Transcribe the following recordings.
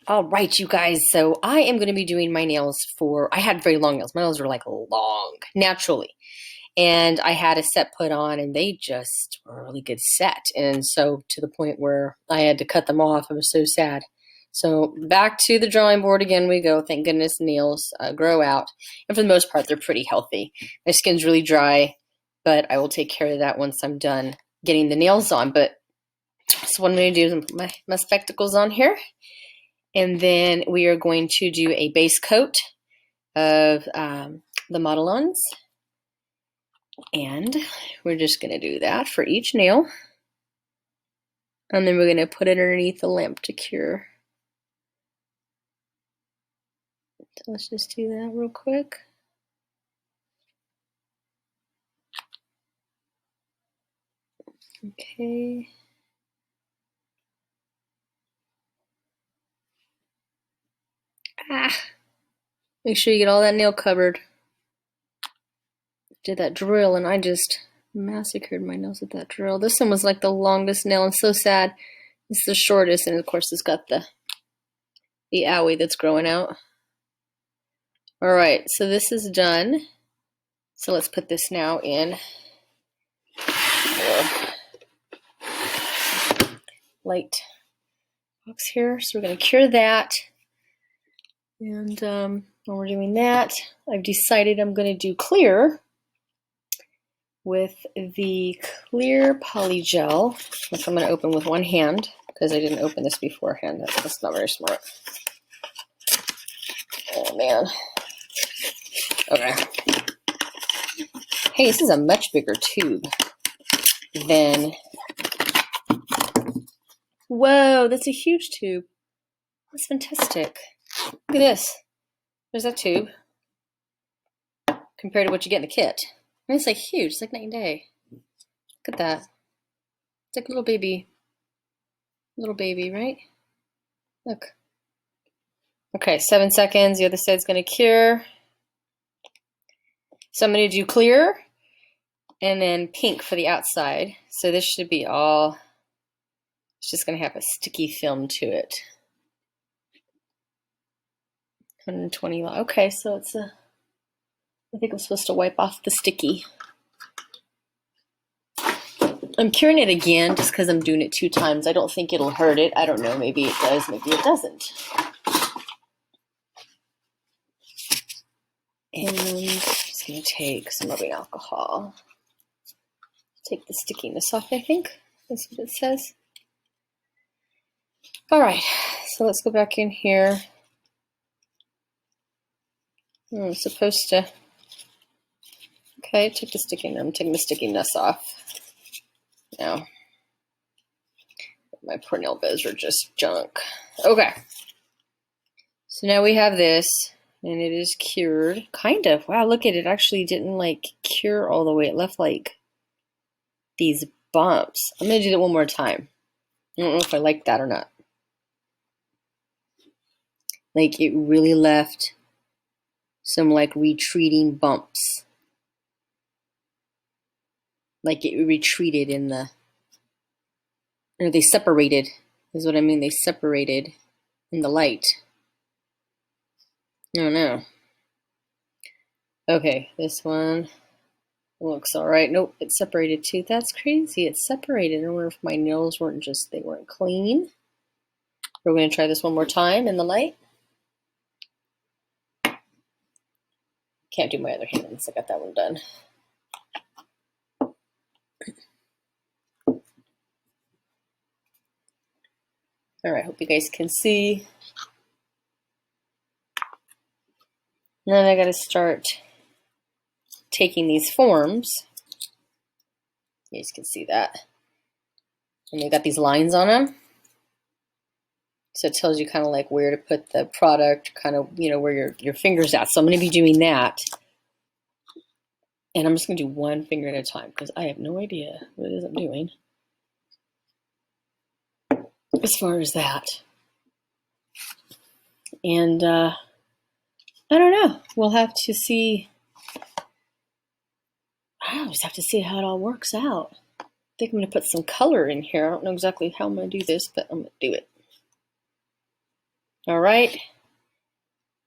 All right, you guys. So I am going to be doing my nails I had very long nails. My nails were like long, naturally. And I had a set put on and they just were a really good set. And so to the point where I had to cut them off. I was so sad. So back to the drawing board again we go. Thank goodness nails grow out. And for the most part, they're pretty healthy. My skin's really dry, but I will take care of that once I'm done getting the nails on. But so what I'm going to do is put my spectacles on here. And then we are going to do a base coat of the Modelons. And we're just going to do that for each nail. And then we're going to put it underneath the lamp to cure. So let's just do that real quick. Okay. Make sure you get all that nail covered. Did that drill and I just massacred my nails with that drill. This one was like the longest nail and so sad. It's the shortest, and of course it's got the owie that's growing out. All right, so this is done. So let's put this now in light box here. So we're going to cure that. And when we're doing that, I've decided I'm going to do clear with the clear polygel, which I'm going to open with one hand because I didn't open this beforehand. That's not very smart. Oh man. Okay. Hey, this is a much bigger tube than. Whoa, that's a huge tube. That's fantastic. Look at this. There's that tube compared to what you get in the kit. I mean, it's like huge. It's like night and day. Look at that. It's like a little baby, right? Look. Okay, 7 seconds. The other side's going to cure. So I'm going to do clear and then pink for the outside. So this should be all, it's just going to have a sticky film to it. 120. Okay, so it's I think I'm supposed to wipe off the sticky. I'm curing it again just because I'm doing it 2 times. I don't think it'll hurt it. I don't know. Maybe it does. Maybe it doesn't. And I'm just going to take some rubbing alcohol. Take the stickiness off, I think. That's what it says. All right. So let's go back in here. I'm supposed to. Okay, take the stickiness. I'm taking the stickiness off. Now, my poor nail beds are just junk. Okay. So now we have this, and it is cured. Kind of. Wow, look at it. Actually didn't like cure all the way. It left like these bumps. I'm going to do it one more time. I don't know if I like that or not. Like it really left some like retreating bumps. Like it retreated in the, or they separated, is what I mean. They separated in the light. I don't know. Okay, this one looks all right. Nope, it separated too. That's crazy. It separated. I wonder if my nails weren't just, they weren't clean. We're going to try this one more time in the light. Can't do my other hands. I got that one done. All right, hope you guys can see. And then I got to start taking these forms. You guys can see that. And they got these lines on them. So it tells you kind of like where to put the product, kind of, you know, where your finger's at. So I'm going to be doing that. And I'm just going to do one finger at a time because I have no idea what it is I'm doing as far as that. And I don't know. We'll have to see. I just have to see how it all works out. I think I'm going to put some color in here. I don't know exactly how I'm going to do this, but I'm going to do it. All right.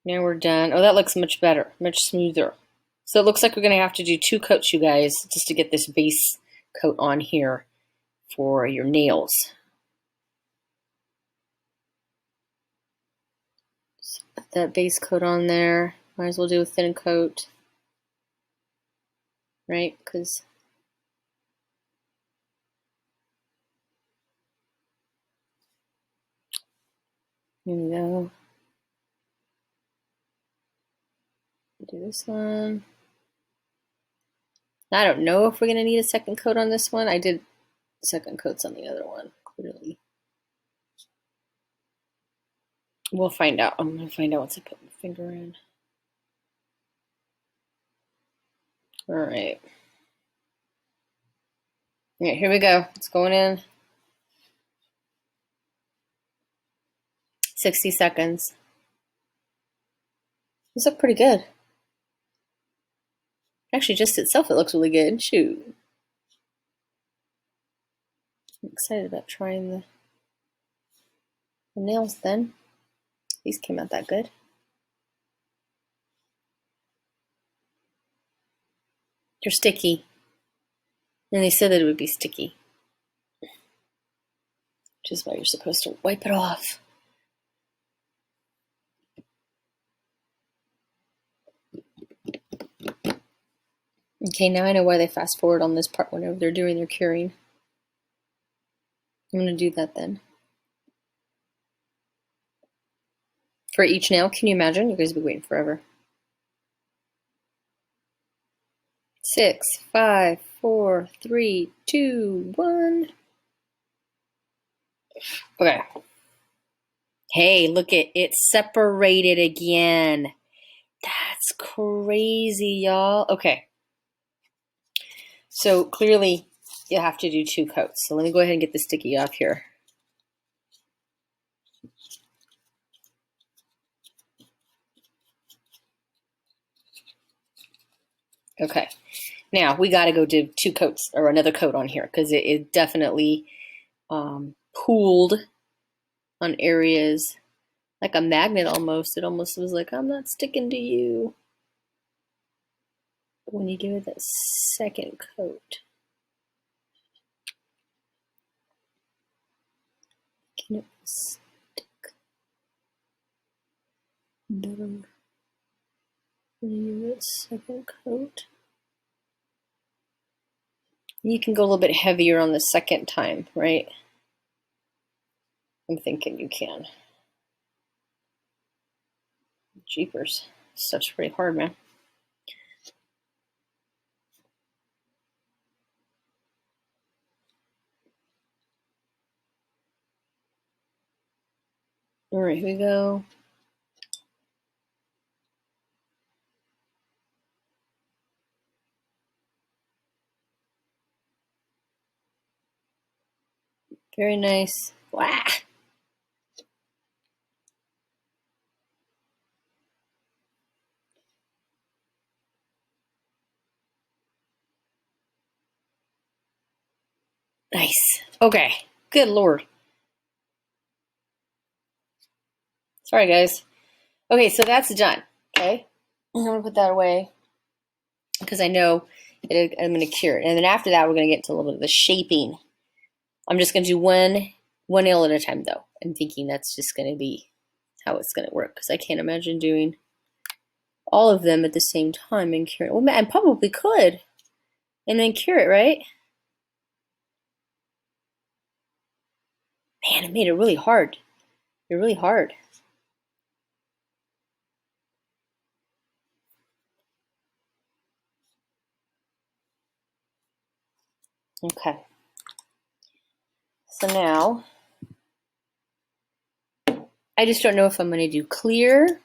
Now we're done. Oh, that looks much better, much smoother. So it looks like we're going to have to do 2 coats, you guys, just to get this base coat on here for your nails. So put that base coat on there. Might as well do a thin coat, right? Because here we go. Do this one. I don't know if we're going to need a second coat on this one. I did second coats on the other one, clearly. We'll find out. I'm going to find out once I put my finger in. All right. Yeah, here we go. It's going in. 60 seconds. These look pretty good. Actually, just itself, it looks really good. Shoot. I'm excited about trying the nails then. These came out that good. They're sticky. And they said that it would be sticky. Which is why you're supposed to wipe it off. Okay, now I know why they fast forward on this part whenever they're doing their curing. I'm going to do that then. For each nail, can you imagine? You guys will be waiting forever. 6, 5, 4, 3, 2, 1. Okay. Hey, look at it separated again. That's crazy, y'all. Okay. So clearly you have to do 2 coats. So let me go ahead and get the sticky off here. Okay. Now we got to go do 2 coats or another coat on here because it definitely pooled on areas like a magnet almost. It almost was like, I'm not sticking to you. But when you give it that second coat, can it stick better when you give it a second coat? You can go a little bit heavier on the second time, right? I'm thinking you can. Jeepers. Stuff's pretty hard, man. All right, here we go. Very nice. Wow. Nice. Okay. Good Lord. Sorry, guys. Okay, so that's done. Okay. I'm going to put that away because I know I'm going to cure it. And then after that, we're going to get into a little bit of the shaping. I'm just going to do one nail at a time, though. I'm thinking that's just going to be how it's going to work because I can't imagine doing all of them at the same time and cure it. Well, I probably could and then cure it, right? Man, it made it really hard. They're really hard. Okay. So now, I just don't know if I'm going to do clear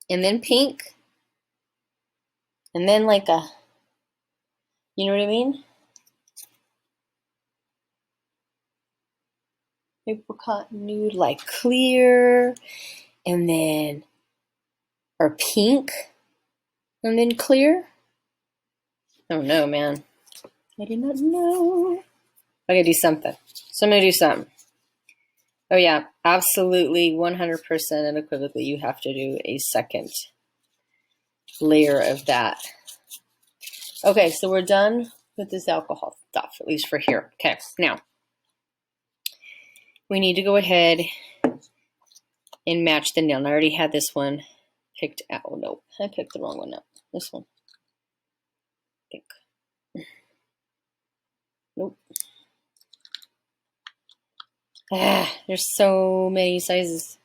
and then pink and then like a, you know what I mean? Apricot nude, like clear and then, or pink and then clear. Oh no, man. I did not know. I gotta do something. So I'm gonna do something. Oh yeah, absolutely 100% unequivocally you have to do a second layer of that. Okay, so we're done with this alcohol stuff, at least for here. Okay, now we need to go ahead and match the nail. And I already had this one picked out. Oh no, I picked the wrong one up. This one, I think. Nope. Ah, there's so many sizes.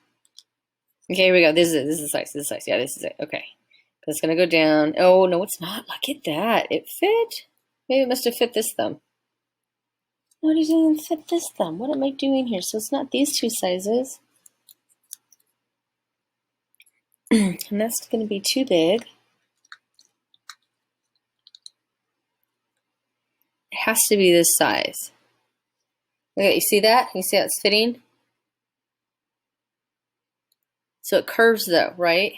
Okay, here we go. This is the size. This is the size. Yeah, this is it. Okay. It's gonna go down. Oh no, it's not. Look at that. It fit. Maybe it must have fit this thumb. No, it didn't even fit this thumb. What am I doing here? So it's not these two sizes. And that's gonna be too big. It has to be this size. Okay, you see that? You see how it's fitting? So it curves though, right?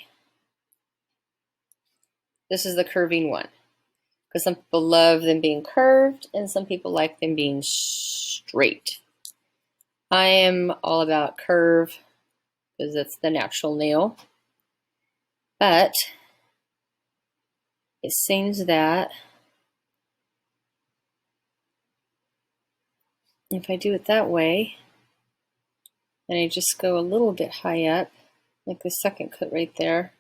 This is the curving one. Because some people love them being curved and some people like them being straight. I am all about curve because it's the natural nail. But it seems that if I do it that way, and I just go a little bit high up, like the second cut right there,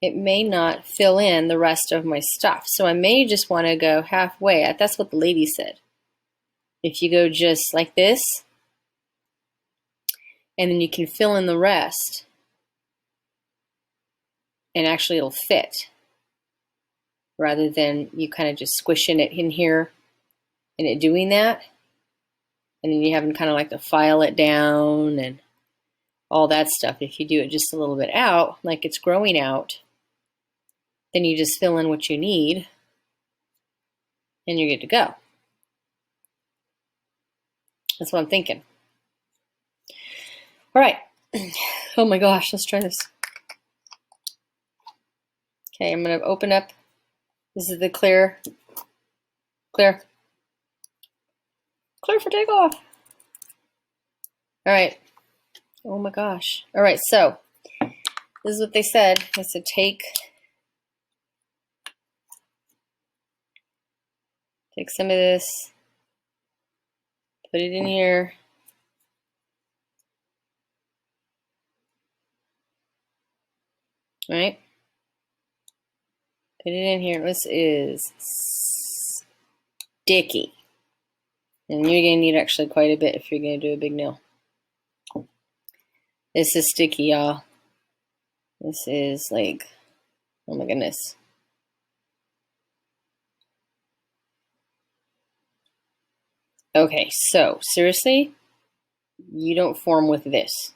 it may not fill in the rest of my stuff. So I may just want to go halfway. That's what the lady said. If you go just like this, and then you can fill in the rest, and actually it'll fit, rather than you kind of just squishing it in here and it doing that. And then you having kind of like to file it down and all that stuff. If you do it just a little bit out, like it's growing out, then you just fill in what you need and you're good to go. That's what I'm thinking. All right. Oh my gosh, let's try this. Okay, I'm going to open up. This is the clear for takeoff. All right. Oh my gosh. All right, so this is what they said. They said take some of this, put it in here. All right. Put it in here. This is sticky. And you're going to need actually quite a bit if you're going to do a big nail. This is sticky, y'all. This is like, oh my goodness. Okay, so seriously, you don't form with this.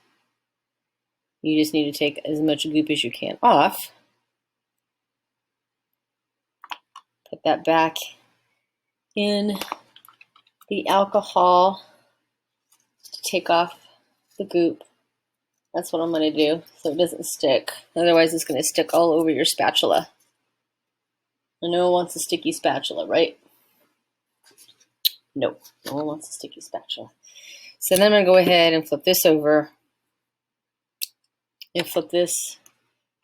You just need to take as much goop as you can off. Put that back in the alcohol to take off the goop. That's what I'm going to do so it doesn't stick. Otherwise, it's going to stick all over your spatula. And no one wants a sticky spatula, right? Nope, no one wants a sticky spatula. So then I'm going to go ahead and flip this over and flip this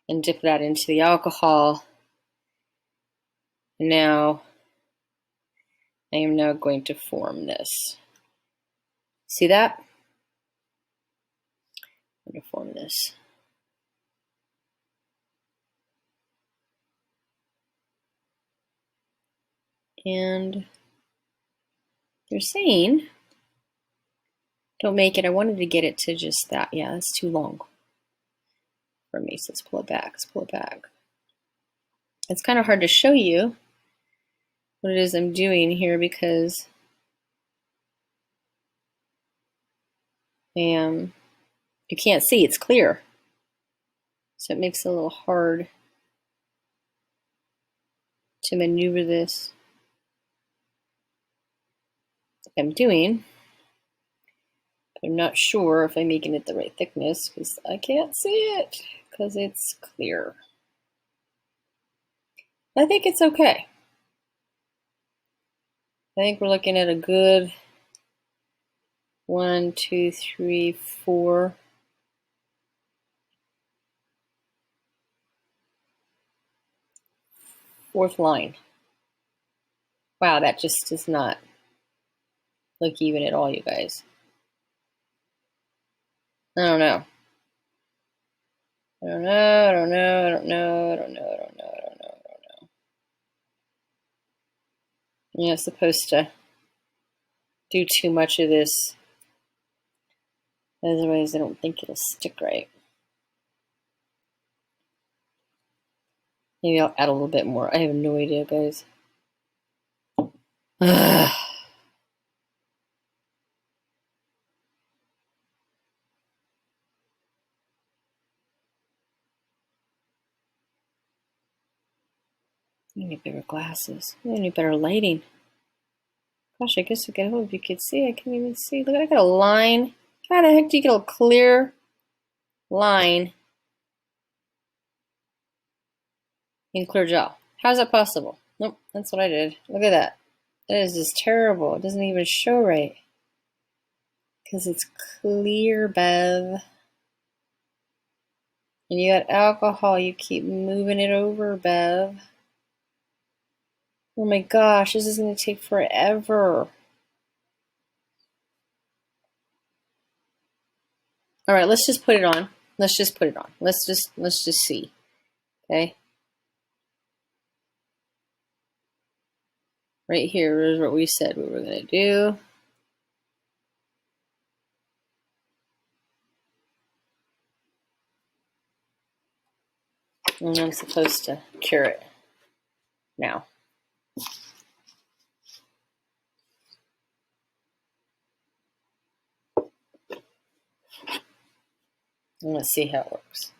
and dip that into the alcohol. Now, I am now going to form this. See that? I'm going to form this. And they're saying, don't make it. I wanted to get it to just that. Yeah, that's too long for me. So let's pull it back. Let's pull it back. It's kind of hard to show you what it is I'm doing here because you can't see. It's clear. So it makes it a little hard to maneuver this. I'm doing. I'm not sure if I'm making it the right thickness because I can't see it because it's clear. I think it's okay. I think we're looking at a good 1, 2, 3, 4. Fourth line. Wow, that just does not look even at all, you guys. I don't know. I don't know, I don't know, I don't know, I don't know, I don't know, I don't know, I don't know. You're not supposed to do too much of this. Otherwise, I don't think it'll stick right. Maybe I'll add a little bit more. I have no idea, guys. Ugh. You need bigger glasses. You need better lighting. Gosh, I guess I could hope you could see. I can't even see. Look, I got a line. How the heck do you get a clear line in clear gel? How's that possible? Nope, that's what I did. Look at that. That is just terrible. It doesn't even show right. Because it's clear, Bev. And you got alcohol. You keep moving it over, Bev. Oh my gosh, this is going to take forever. All right, let's just put it on. Let's just put it on. Let's just see. Okay. Right here is what we said we were going to do. And I'm supposed to cure it now. And let's see how it works.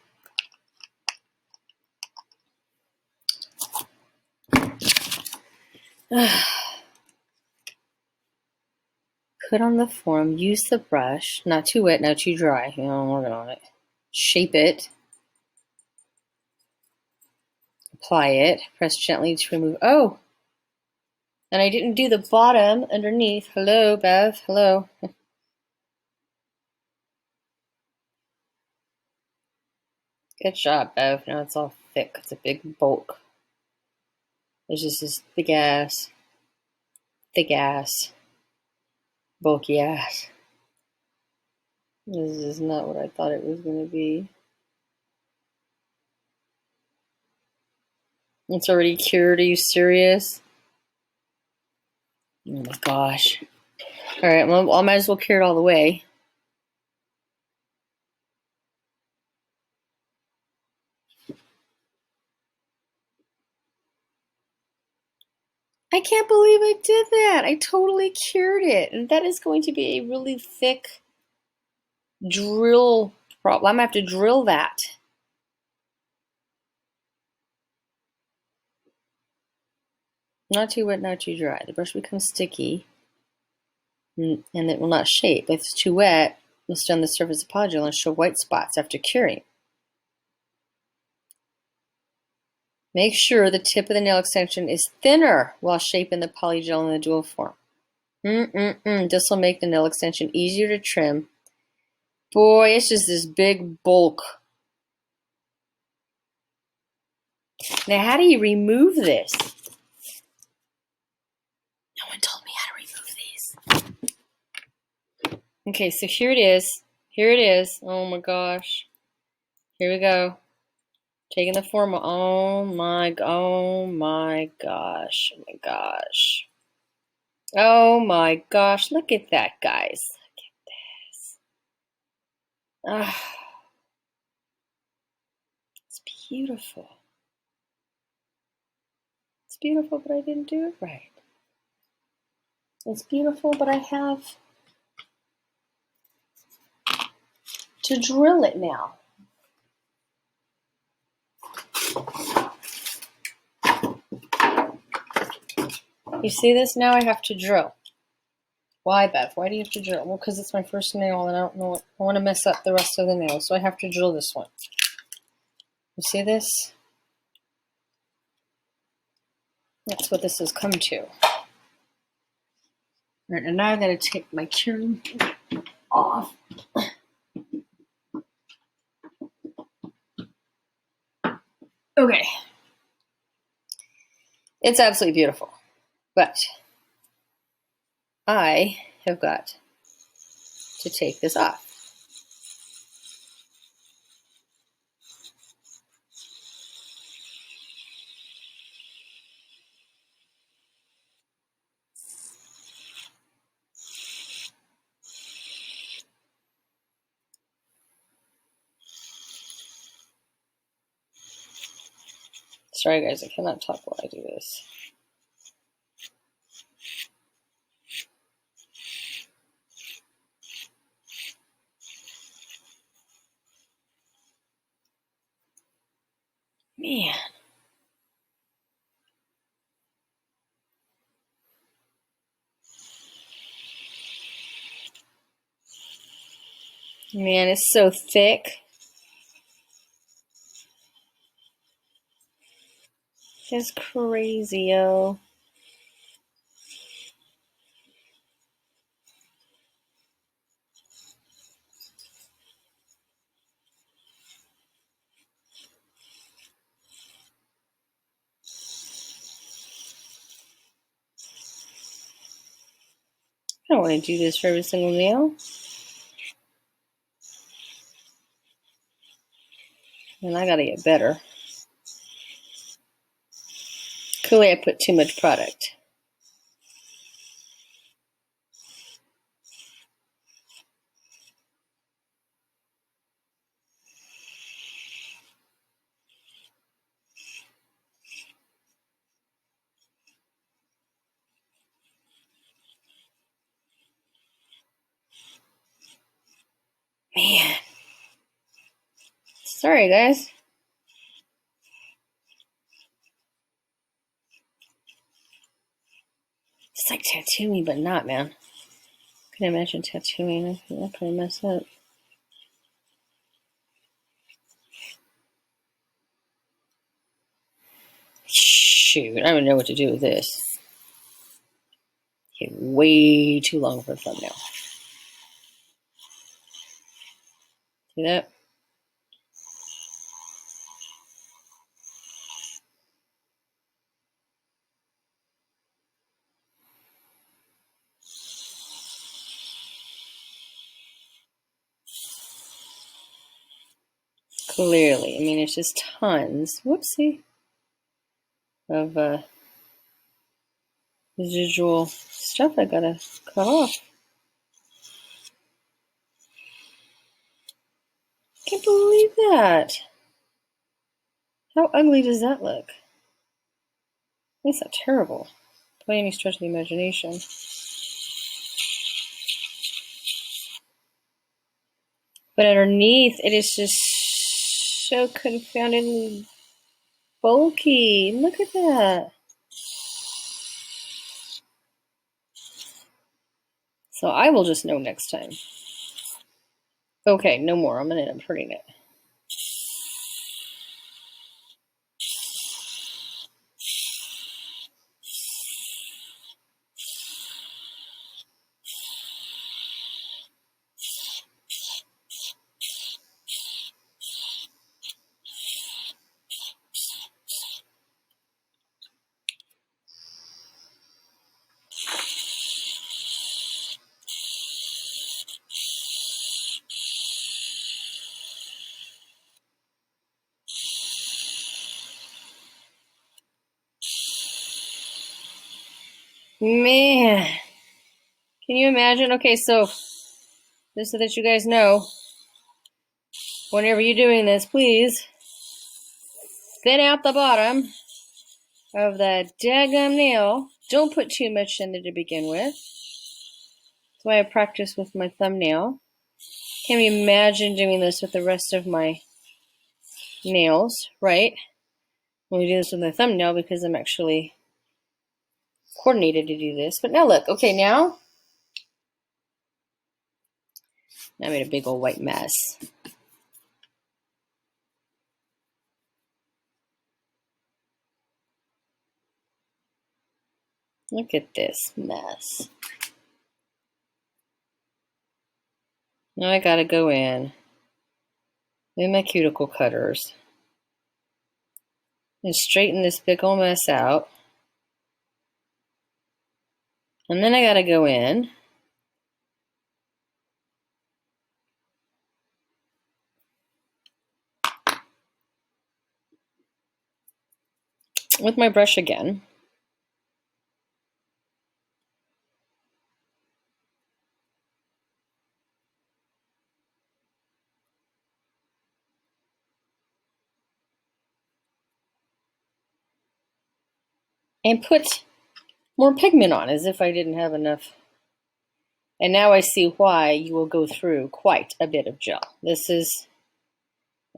Put on the form, use the brush, not too wet, not too dry. You know, I'm working on it. Shape it. Apply it. Press gently to remove. Oh! And I didn't do the bottom underneath. Hello, Bev. Hello. Good job, Bev. Now it's all thick. It's a big bulk. It's just this big ass, thick ass, bulky ass. This is not what I thought it was going to be. It's already cured. Are you serious? Oh my gosh. All right, well, I might as well cure it all the way. I can't believe I did that. I totally cured it. And that is going to be a really thick drill problem. I'm going to have to drill that. Not too wet, not too dry. The brush becomes sticky and it will not shape. If it's too wet, it'll stay on the surface of polygel and show white spots after curing. Make sure the tip of the nail extension is thinner while shaping the polygel in the dual form. This will make the nail extension easier to trim. Boy, it's just this big bulk. Now, how do you remove this? No one told me how to remove these. Okay, so here it is. Here it is. Oh my gosh. Here we go. Taking the form. Oh my gosh. Oh my gosh. Oh my gosh. Look at that, guys. Look at this. It's beautiful. It's beautiful, but I didn't do it right. It's beautiful, but I have to drill it now. You see this? Now I have to drill. Why, Bev? Why do you have to drill? Well, because it's my first nail and I don't know. I want to mess up the rest of the nails, so I have to drill this one. You see this? That's what this has come to. All right, and now I'm going to take my curing off. Okay. It's absolutely beautiful. But I have got to take this off. Sorry guys, I cannot talk while I do this. Man. Man, it's so thick. It's crazy, yo. I don't want to do this for every single nail. And I gotta get better. Clearly I put too much product. Man. Sorry guys. It's like tattooing, but not, man. Can you imagine tattooing? I'm pretty messed up. Shoot, I don't even know what to do with this. Okay, way too long for a thumbnail. See that? Clearly. I mean, it's just tons. Whoopsie. Of residual stuff I gotta cut off. Can't believe that. How ugly does that look? It's not terrible by any stretch of the imagination. But underneath, it is just so confoundedly bulky. Look at that. So I will just know next time. Okay, no more. I'm gonna end up hurting it. Man, can you imagine? Okay, so just so that you guys know, whenever you're doing this, please thin out the bottom of that daggum nail. Don't put too much in there to begin with. That's why I practice with my thumbnail. Can you imagine doing this with the rest of my nails, right? When we do this with my thumbnail because I'm actually coordinated to do this. But now look, okay, now I made a big old white mess. Look at this mess. Now I gotta go in with my cuticle cutters and straighten this big old mess out. And then I gotta go in with my brush again. And put more pigment on, as if I didn't have enough. And now I see why you will go through quite a bit of gel. I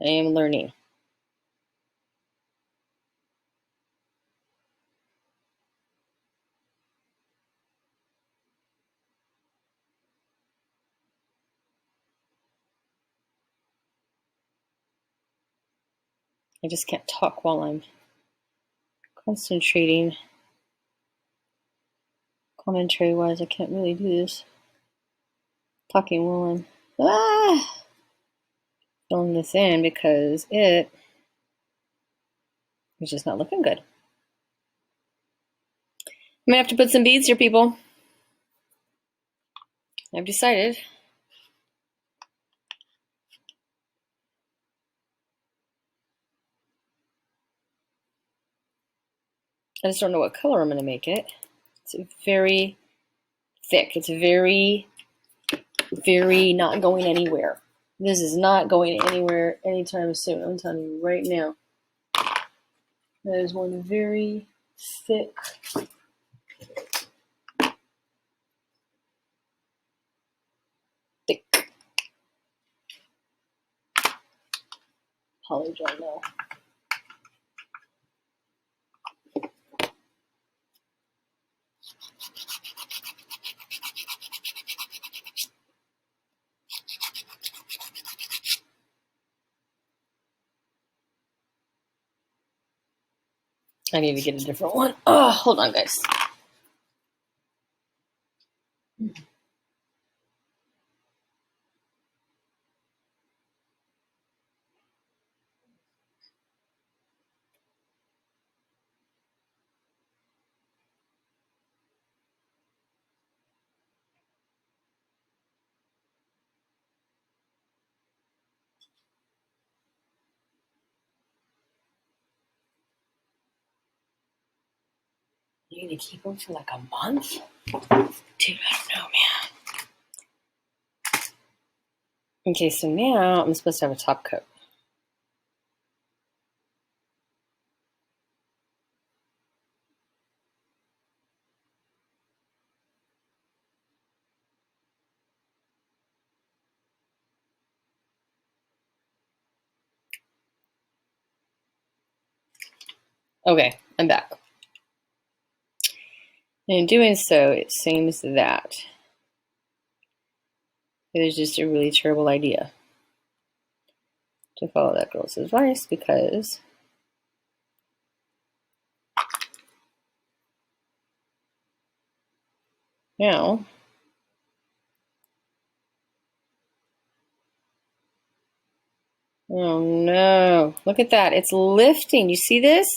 am learning. I just can't talk while I'm concentrating. Commentary-wise, I can't really do this. Talking while I'm filling this in because it is just not looking good. I'm gonna have to put some beads here, people. I've decided. I just don't know what color I'm gonna make it. It's very thick. It's very, very not going anywhere. This is not going anywhere anytime soon. I'm telling you right now. That is one very thick PolyGel nail. I need to get a different one. Oh, hold on, guys. You gonna keep them for like a month? Dude, I don't know, man. Okay, so now I'm supposed to have a top coat. Okay, I'm back. And in doing so, it seems that it is just a really terrible idea to follow that girl's advice because now oh no, look at that. It's lifting. You see this?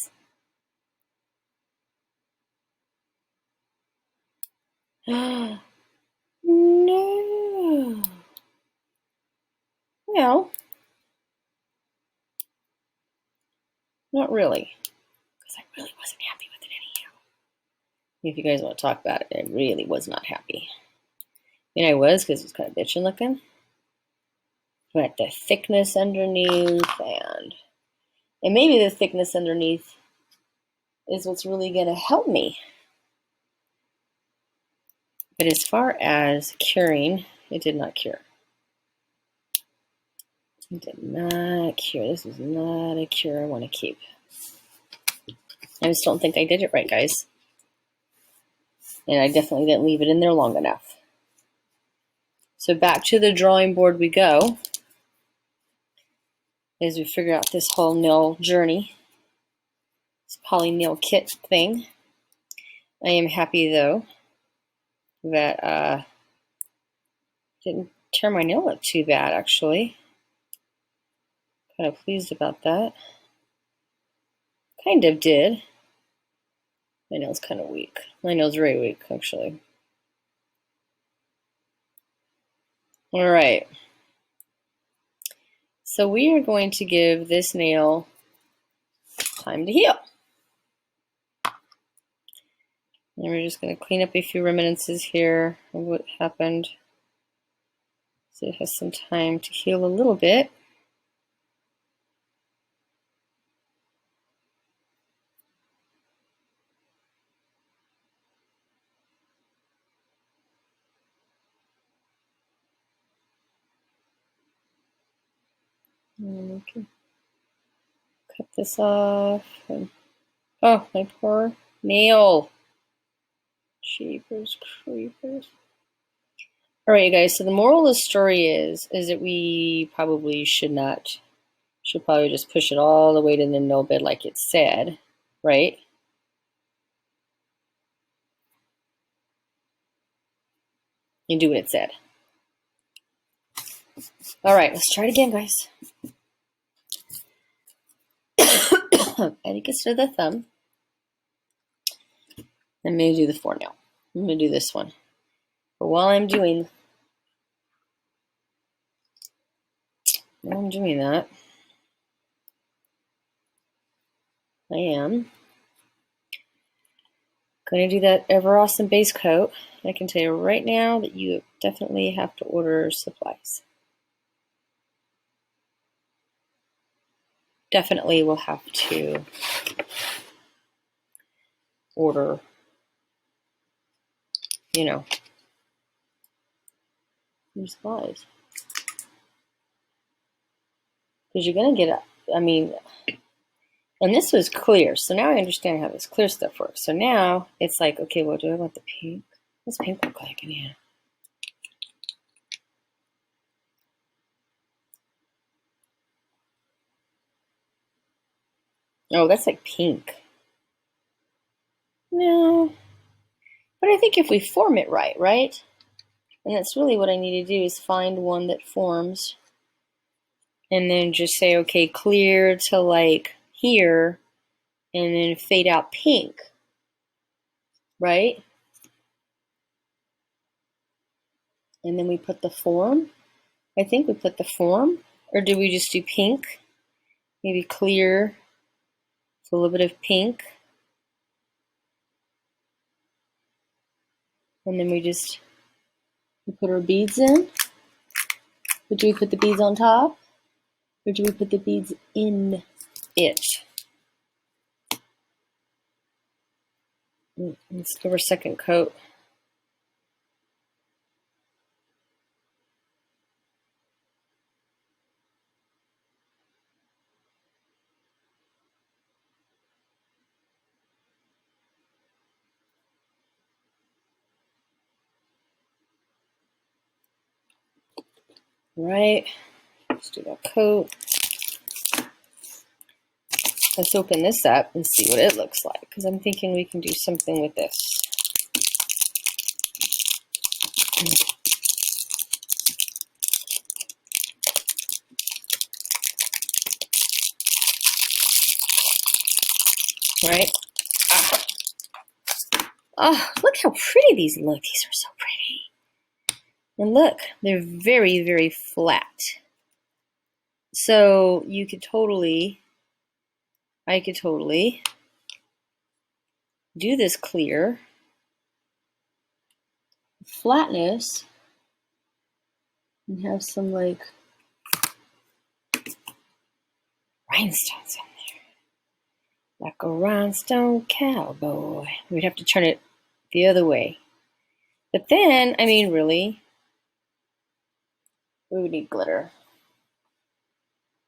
No. Well, not really. Because I really wasn't happy with it anyhow. If you guys want to talk about it, I really was not happy. I mean, I was because it's kind of bitchin' looking. But the thickness underneath and maybe the thickness underneath is what's really going to help me. But as far as curing, it did not cure. It did not cure. This is not a cure I want to keep. I just don't think I did it right, guys. And I definitely didn't leave it in there long enough. So back to the drawing board we go as we figure out this whole nail journey. This poly nail kit thing. I am happy though that didn't tear my nail up too bad, actually. Kind of pleased about that. Kind of did. My nail's kind of weak. My nail's very weak, actually. All right. So we are going to give this nail time to heal. And we're just going to clean up a few reminiscences here of what happened. So it has some time to heal a little bit. And we can cut this off. And, oh, my poor nail. Jeepers creepers. All right, you guys. So the moral of the story is that we probably should probably just push it all the way to the nail bed like it said, right? And do what it said. All right, let's try it again, guys. I think it's to the thumb. I'm going to do the forenail. I'm going to do this one. But while I'm doing that, I am going to do that Ever Awesome base coat. I can tell you right now that you definitely have to order supplies. Definitely will have to order, some supplies. Because you're going to get, and this was clear, so now I understand how this clear stuff works. So now it's like, okay, well, do I want the pink? What's pink look like in here? Oh, that's like pink. No. But I think if we form it right? And that's really what I need to do is find one that forms. And then just say, okay, clear to like here. And then fade out pink. Right? And then we put the form. I think we put the form. Or do we just do pink? Maybe clear. So a little bit of pink. And then we put our beads in. Or do we put the beads on top? Or do we put the beads in it? Let's give her a second coat. Right, let's do that coat. Let's open this up and see what it looks like, because I'm thinking we can do something with this. Right? Oh, look how pretty these look. These are so pretty. And look, they're very, very flat. So I could totally do this clear flatness and have some like rhinestones in there. Like a rhinestone cowboy. We'd have to turn it the other way. But then, really, we would need glitter.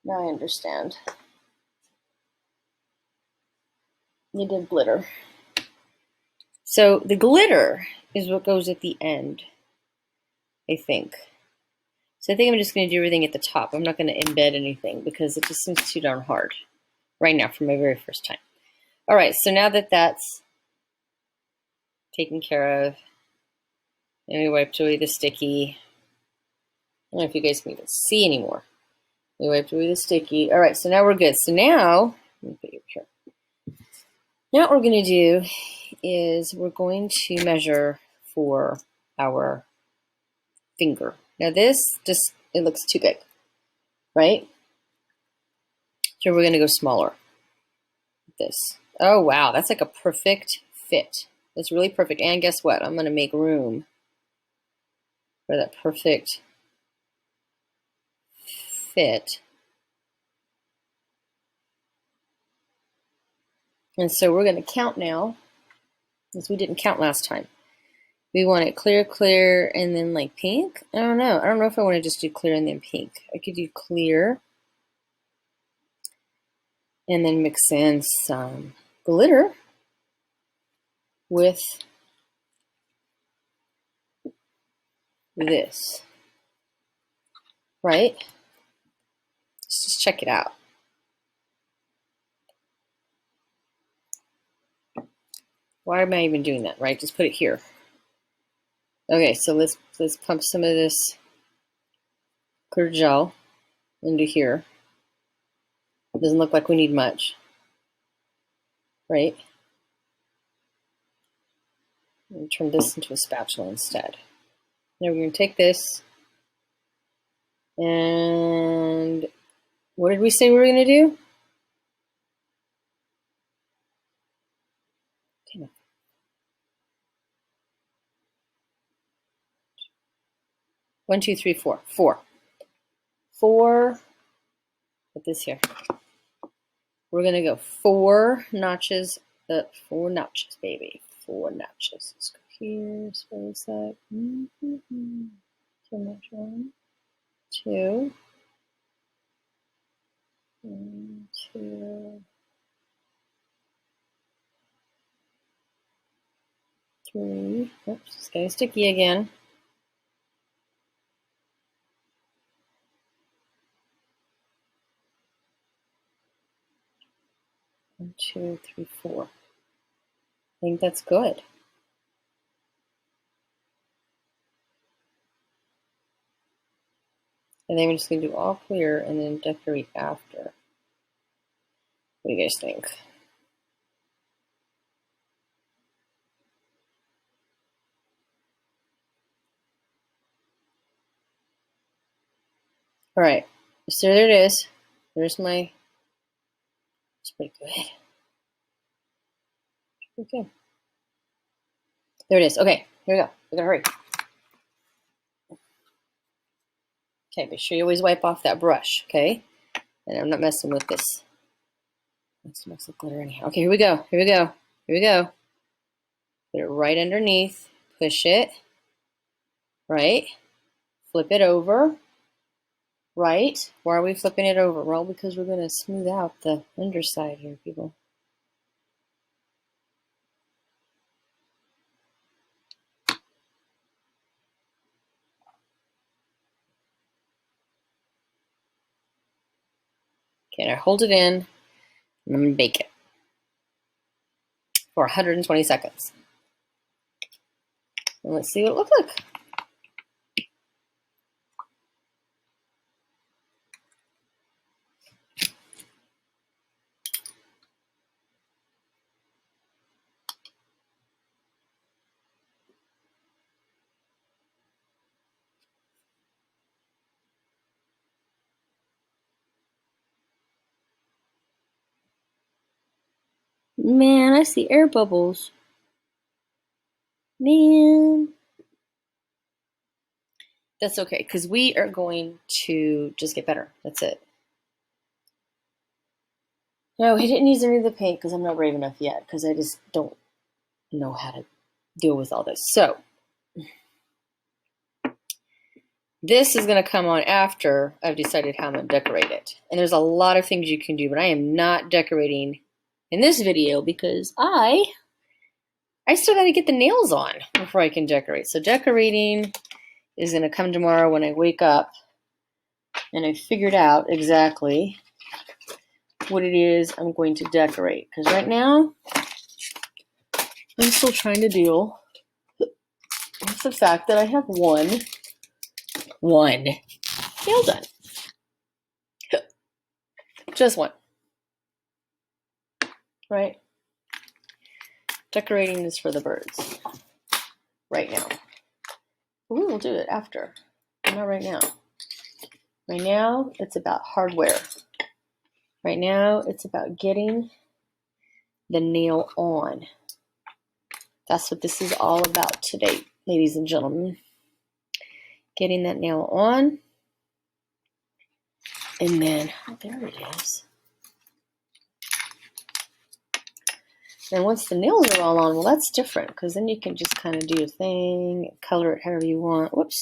Now I understand. You did glitter. So the glitter is what goes at the end, I think. So I think I'm just going to do everything at the top. I'm not going to embed anything because it just seems too darn hard right now for my very first time. All right, so now that that's taken care of, and we wiped away the sticky, don't know if you guys can even see anymore. We wiped away the sticky. All right, so now we're good. So now, let me put you here. Now what we're going to do is we're going to measure for our finger. Now this just, it looks too big, right? So we're going to go smaller with this. Oh, wow, that's like a perfect fit. That's really perfect. And guess what? I'm going to make room for that perfect fit. And so we're going to count now, because we didn't count last time. We want it clear, clear, and then like pink. I don't know. I don't know if I want to just do clear and then pink. I could do clear and then mix in some glitter with this, right? Let's just check it out. Why am I even doing that, right? Just put it here. Okay, so let's pump some of this clear gel into here. It doesn't look like we need much, right? And turn this into a spatula instead. Now we're going to take this, and what did we say we were going to do? 1, 2, 3, 4. 4. 4. Put this here. We're going to go 4 notches up. 4 notches, baby. 4 notches. Let's go here. So it's like 1, 2, 1, 2, 3. Oops, it's getting sticky again. 1, 2, 3, 4. I think that's good. And then we're just going to do all clear and then decorate after. What do you guys think? All right, so there it is. There's my, it's pretty good. Okay. There it is. Okay, here we go. We gotta hurry. Okay, make sure you always wipe off that brush, okay? And I'm not messing with this. Let's mix the glitter in here. Okay, here we go. Here we go. Here we go. Put it right underneath. Push it. Right. Flip it over. Right. Why are we flipping it over? Well, because we're going to smooth out the underside here, people. Okay, now hold it in, and I'm going to bake it for 120 seconds. And let's see what it looks like. Man, I see air bubbles. Man. That's okay, because we are going to just get better. That's it. No, he didn't use any of the paint because I'm not brave enough yet, because I just don't know how to deal with all this. So, this is going to come on after I've decided how I'm going to decorate it. And there's a lot of things you can do, but I am not decorating in this video because I still got to get the nails on before I can decorate. So decorating is going to come tomorrow when I wake up and I figured out exactly what it is I'm going to decorate. Because right now, I'm still trying to deal with the fact that I have one nail done. Just one. Right? Decorating is for the birds. Right now. We will do it after. Not right now. Right now, it's about hardware. Right now, it's about getting the nail on. That's what this is all about today, ladies and gentlemen. Getting that nail on. And then, oh, there it is. And once the nails are all on, well, that's different, because then you can just kind of do your thing, color it however you want. Whoops.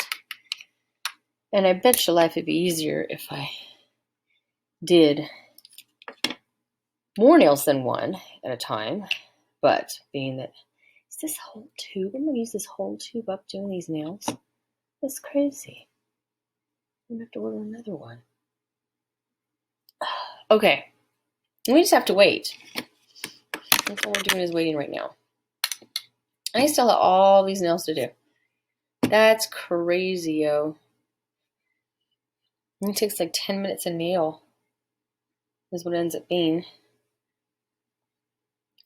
And I bet your life would be easier if I did more nails than one at a time. But being that, is this whole tube? I'm going to use this whole tube up doing these nails. That's crazy. I'm going to have to order another one. Okay. We just have to wait. That's all we're doing is waiting right now. I still have all these nails to do. That's crazy, yo. It takes like 10 minutes a nail is what it ends up being.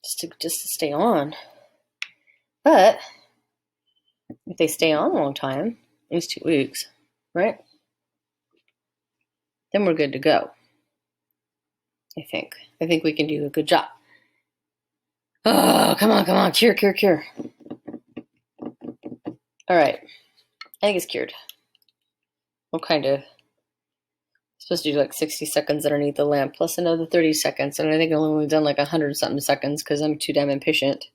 Just to stay on. But if they stay on a long time, at least 2 weeks, right? Then we're good to go. I think we can do a good job. Oh, come on. Cure. All right. I think it's cured. We'll kind of supposed to do like 60 seconds underneath the lamp plus another 30 seconds. And I think I've only done like 100 something seconds because I'm too damn impatient.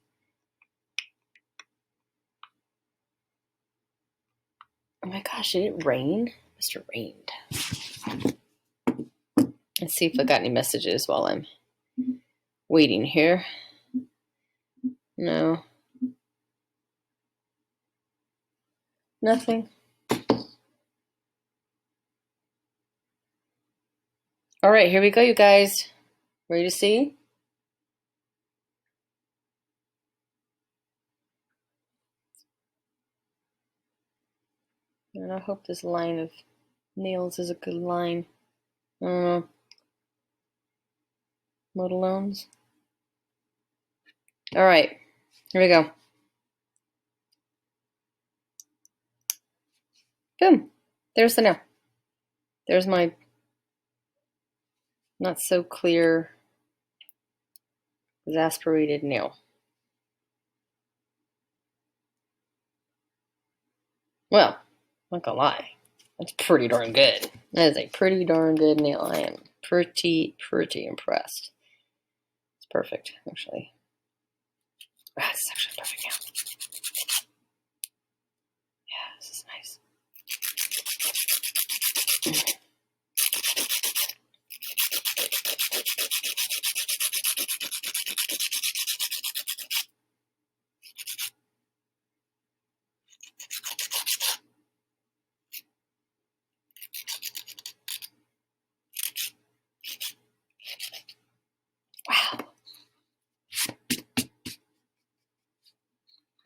Oh my gosh, did it rain? It must have rained. Let's see if I got any messages while I'm waiting here. No. Nothing. All right, here we go, you guys. Ready to see? And I hope this line of nails is a good line. Modelones. All right, here we go. Boom. There's the nail. There's my not so clear exasperated nail. Well, I'm not gonna lie. That's pretty darn good. That is a pretty darn good nail. I am pretty impressed. It's perfect, actually. It's actually a perfect nail. Yeah, this is nice. Wow.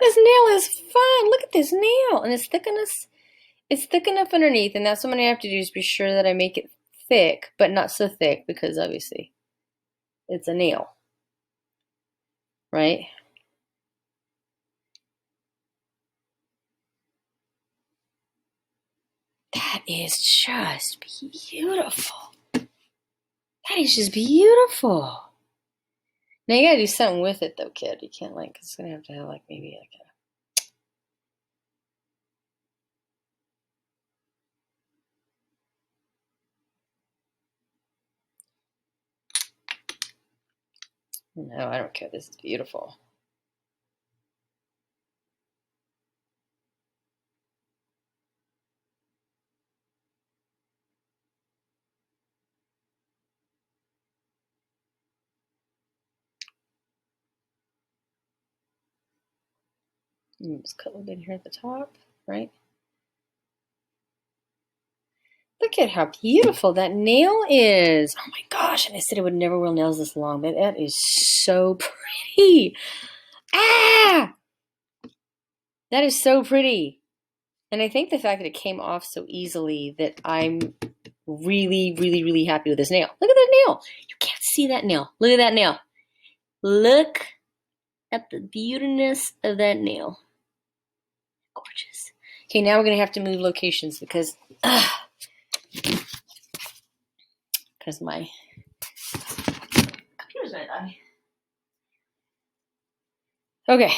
This nail is fun. Look at this nail. And it's thick enough underneath. And that's what I'm going to have to do is be sure that I make it thick, but not so thick because obviously it's a nail. Right? That is just beautiful. That is just beautiful. Now you gotta do something with it though, kid. You can't like, it's gonna have to have like maybe like a... No, I don't care. This is beautiful. Just cut a little bit here at the top, right? Look at how beautiful that nail is. Oh my gosh, and I said I would never wear nails this long, but that is so pretty. Ah! That is so pretty. And I think the fact that it came off so easily that I'm really, really, really happy with this nail. Look at that nail. You can't see that nail. Look at that nail. Look at the beautiness of that nail. Gorgeous. Okay, now we're going to have to move locations because my computer's going to die. Okay.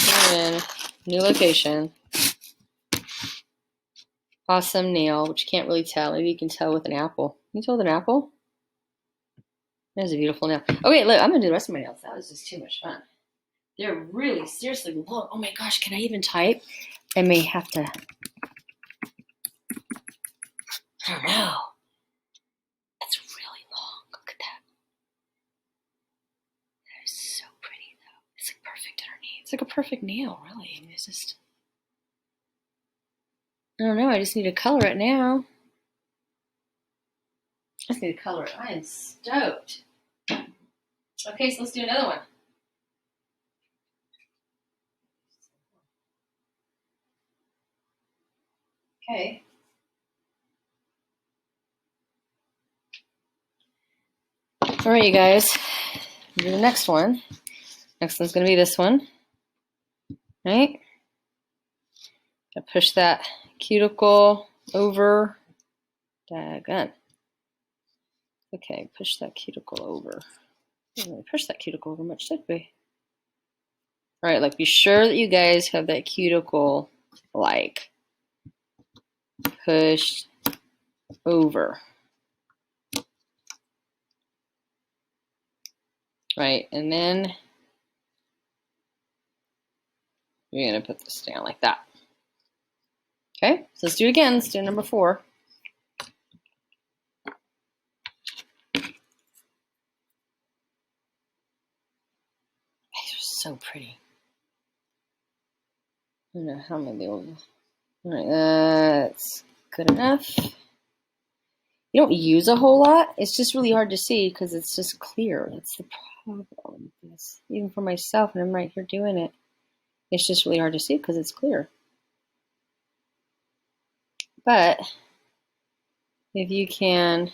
We're in new location. Awesome nail, which you can't really tell. Maybe you can tell with an apple. Can you tell with an apple? That is a beautiful nail. Okay, look, I'm going to do the rest of my nails. That was just too much fun. They're really, seriously long. Oh my gosh, can I even type? I may have to. I don't know. That's really long. Look at that. That is so pretty, though. It's like perfect underneath. It's like a perfect nail, really. I mean, it's just. I don't know. I just need to color it now. I just need to color it. I am stoked. Okay, so let's do another one. Okay. All right, you guys. Do the next one. Next one's going to be this one. Right? I push that cuticle over. Daggone. Okay, push that cuticle over. Didn't really push that cuticle over much, did we? All right, like be sure that you guys have that cuticle like pushed over. Right, and then you're gonna put this down like that. Okay, so let's do it again. Let's do number 4. These are so pretty. I don't know how I'm gonna be able to. All right, that's good enough. You don't use a whole lot. It's just really hard to see because it's just clear. That's the problem with this. Even for myself, and I'm right here doing it, it's just really hard to see because it's clear. But if you can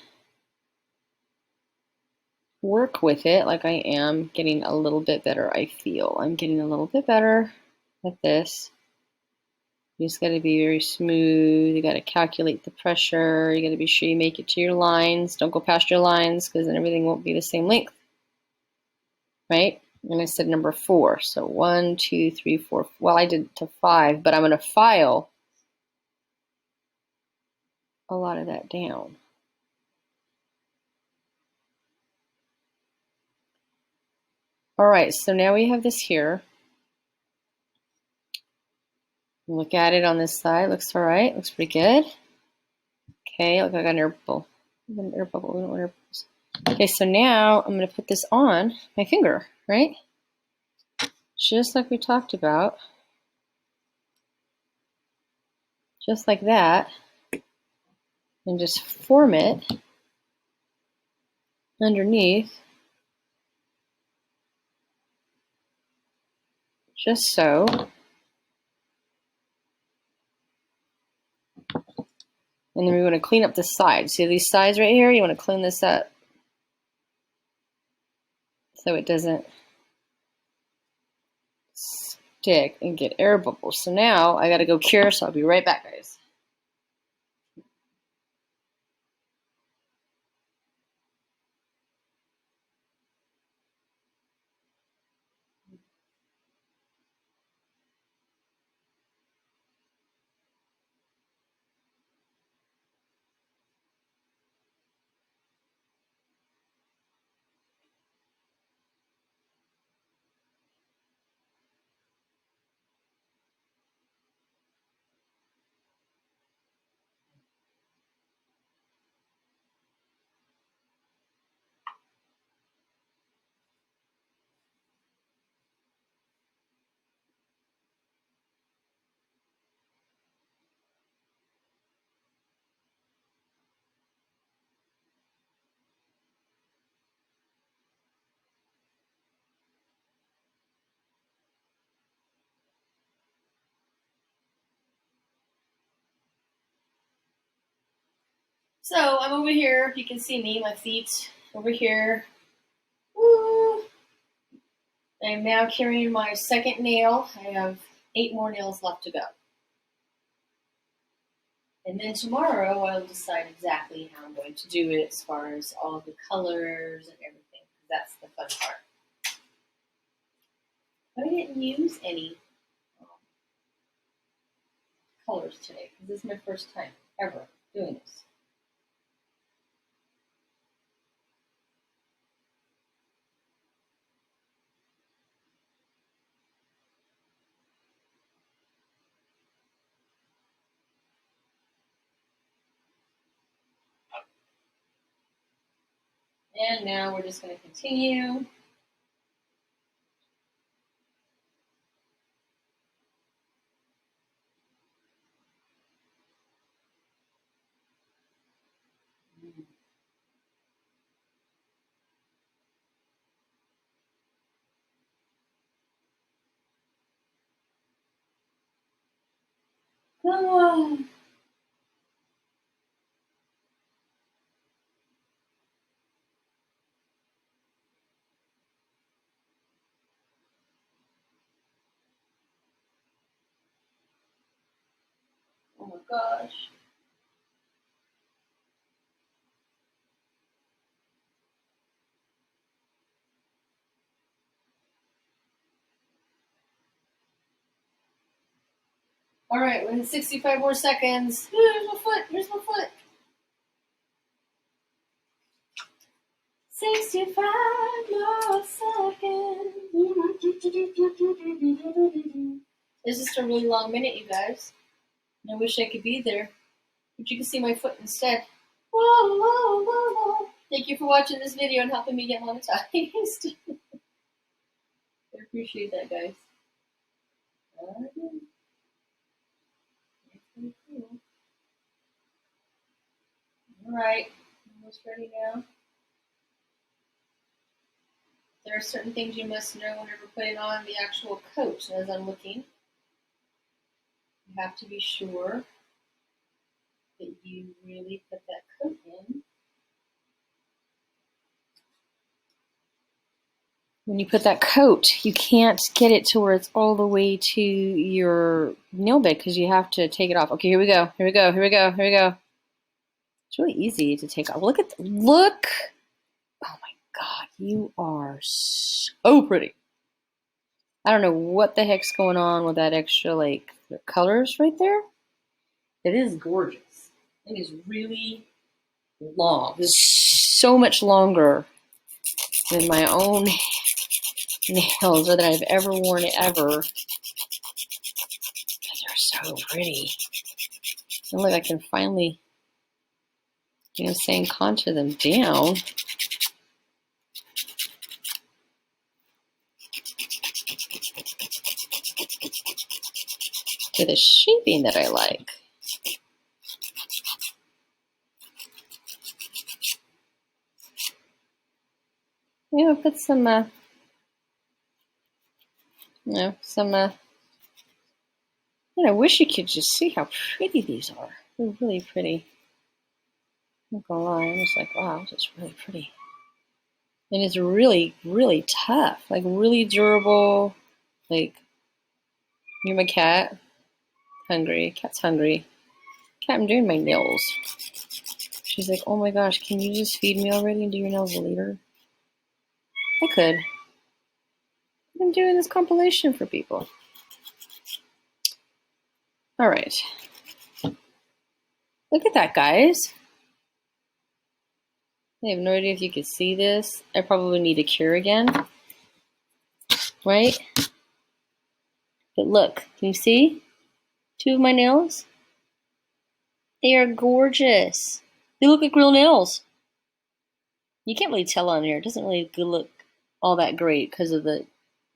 work with it like I am, getting a little bit better, I feel. I'm getting a little bit better at this. You just got to be very smooth. You got to calculate the pressure. You got to be sure you make it to your lines. Don't go past your lines because then everything won't be the same length. Right? And I said number 4. So 1, 2, 3, 4. Well, I did to 5, but I'm going to file a lot of that down. All right, so now we have this here. Look at it on this side. Looks all right. Looks pretty good. Okay, look, I got an air bubble. An air bubble. We don't want air bubbles. Okay, so now I'm going to put this on my finger, right? Just like we talked about. Just like that. And just form it underneath. Just so. And then we want to clean up the sides. See these sides right here? You want to clean this up so it doesn't stick and get air bubbles. So now I got to go cure, so I'll be right back, guys. So I'm over here. You can see me, my feet over here. Woo! I'm now carrying my second nail. I have 8 more nails left to go. And then tomorrow I'll decide exactly how I'm going to do it as far as all the colors and everything. That's the fun part. But I didn't use any colors today because this is my first time ever doing this. And now we're just going to continue. Come on. Oh my gosh. All right, we're in 65 more seconds. Here's my foot. Here's my foot. 65 more seconds. It's just a really long minute, you guys. And I wish I could be there, but you can see my foot instead. Whoa, whoa, whoa, whoa. Thank you for watching this video and helping me get monetized. I appreciate that, guys. All right, almost ready now. There are certain things you must know whenever putting on the actual coat. As I'm looking, you have to be sure that you really put that coat in. When you put that coat, you can't get it to where it's all the way to your nail bed because you have to take it off. Okay, here we go. Here we go. Here we go. Here we go. It's really easy to take off. Look at look. Oh my God, you are so pretty. I don't know what the heck's going on with that extra like colors right there. It is gorgeous. It is really long. This is so much longer than my own nails or that I've ever worn ever. They're so pretty. And look, I can finally, contour them down. To the shaping that I like. Yeah, put some, I wish you could just see how pretty these are. They're really pretty. I'm not gonna lie, I'm just like, wow, this is really pretty. And it's really, really tough, like really durable. Like, you're my cat. Hungry. Cat's hungry. Cat, I'm doing my nails. She's like, oh my gosh, can you just feed me already and do your nails later? I could. I'm doing this compilation for people. All right. Look at that, guys. I have no idea if you can see this. I probably need a cure again. Right? But look, can you see? 2 of my nails? They are gorgeous. They look like real nails. You can't really tell on here. It doesn't really look all that great because of the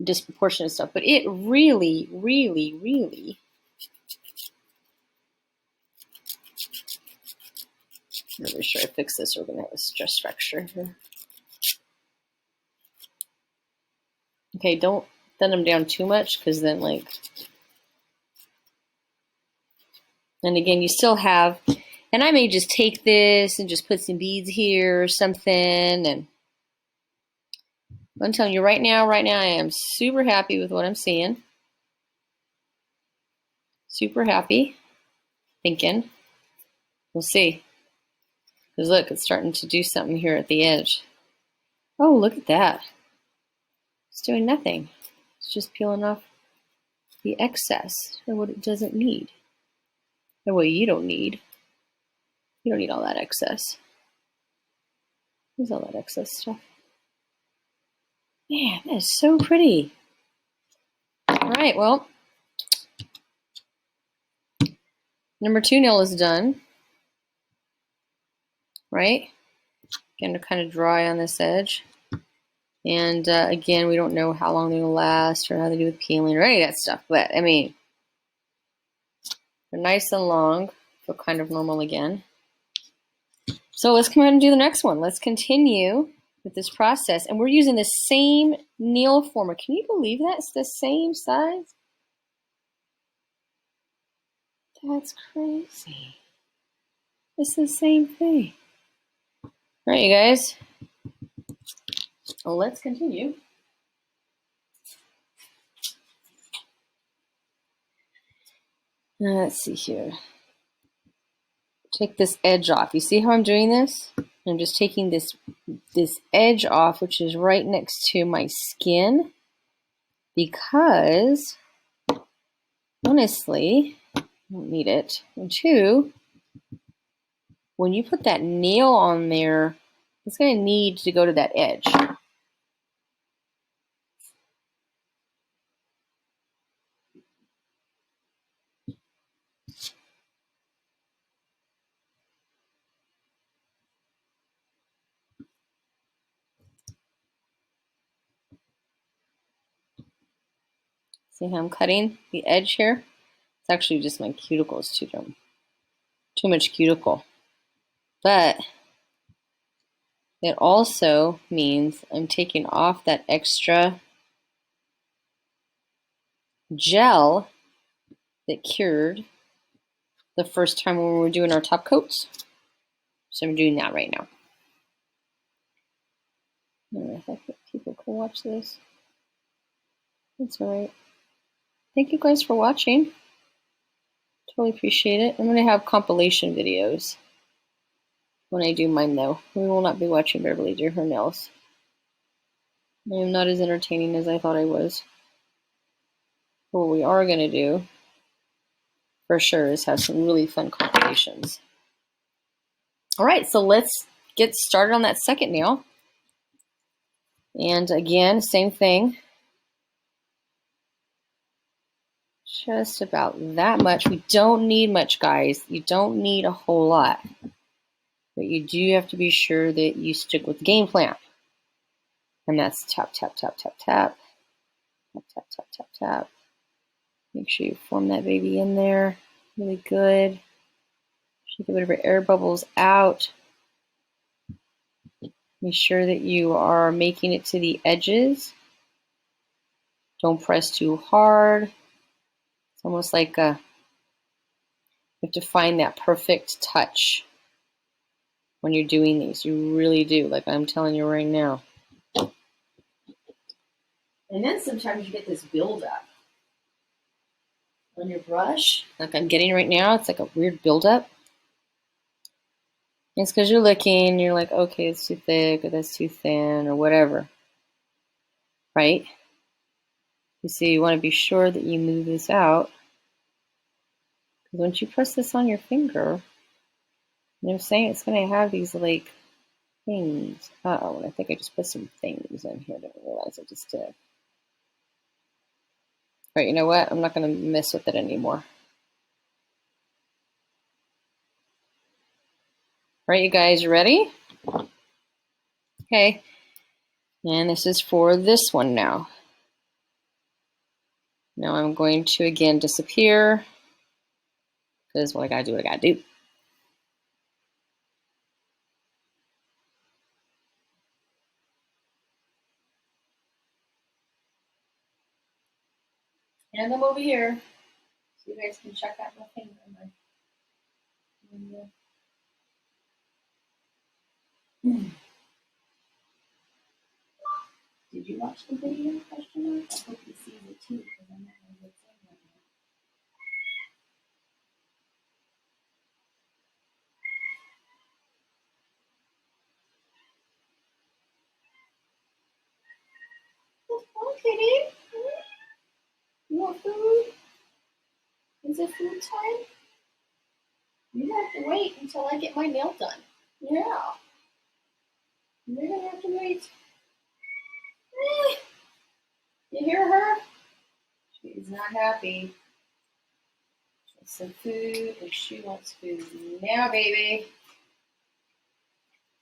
disproportionate stuff. But it really, really, really... I'm really sure I fix this. We're going to have a stress fracture here. Okay, don't thin them down too much because then, like... And again, you still have And I may just take this and just put some beads here or something. And I'm telling you right now, I am super happy with what I'm seeing. Super happy. Thinking. We'll see. Because look, it's starting to do something here at the edge. Oh, look at that. It's doing nothing. It's just peeling off the excess or what it doesn't need. The way you don't need. You don't need all that excess. There's all that excess stuff. Man, that is so pretty. All right, well, number 2 nail is done. Right? Again, to kind of dry on this edge. And again, we don't know how long they will last or how they do with peeling or any of that stuff. But, I mean, they're nice and long. Feel kind of normal again. So let's come ahead and do the next one. Let's continue with this process. And we're using the same nail former. Can you believe that? It's the same size? That's crazy. It's the same thing. All right, you guys. Well, let's continue. Let's see here. Take this edge off. You see how I'm doing this? I'm just taking this edge off, which is right next to my skin, because honestly, I don't need it. And 2, when you put that nail on there, it's going to need to go to that edge. See how I'm cutting the edge here? It's actually just my cuticles too much cuticle. But it also means I'm taking off that extra gel that cured the first time when we were doing our top coats. So I'm doing that right now. I thought that people could watch this. That's alright. Thank you guys for watching. Totally appreciate it. I'm going to have compilation videos when I do mine, though. We will not be watching Beverly do her nails. I am not as entertaining as I thought I was. But what we are going to do, for sure, is have some really fun compilations. Alright, so let's get started on that second nail. And again, same thing. Just about that much. We don't need much, guys. You don't need a whole lot. But you do have to be sure that you stick with the game plan. And that's tap, tap, tap, tap, tap. Tap, tap, tap, tap, tap. Make sure you form that baby in there. Really good. Shake a bit of your air bubbles out. Make sure that you are making it to the edges. Don't press too hard. It's almost like you have to find that perfect touch when you're doing these. You really do, like I'm telling you right now. And then sometimes you get this buildup on your brush, like I'm getting right now. It's like a weird buildup. It's because you're looking, you're like, okay, it's too thick, or that's too thin, or whatever. Right? You see, you want to be sure that you move this out. Because once you press this on your finger, you know what I'm saying? It's going to have these, like, things. Uh-oh, I think I just put some things in here. I didn't realize I just did. All right, you know what? I'm not going to mess with it anymore. All right, you guys, ready? Okay. And this is for this one now. Now I'm going to, again, disappear. Because what I gotta do, what I gotta do. And I'm over here. So you guys can check out my finger. Did you watch the video? Question mark. I hope he sees it too, because I'm not going to get in right now. Okay, you want food? Is it food time? You have to wait until I get my nail done. Yeah. You're gonna have to wait. You hear her? She's not happy. She wants some food, and she wants food now, baby.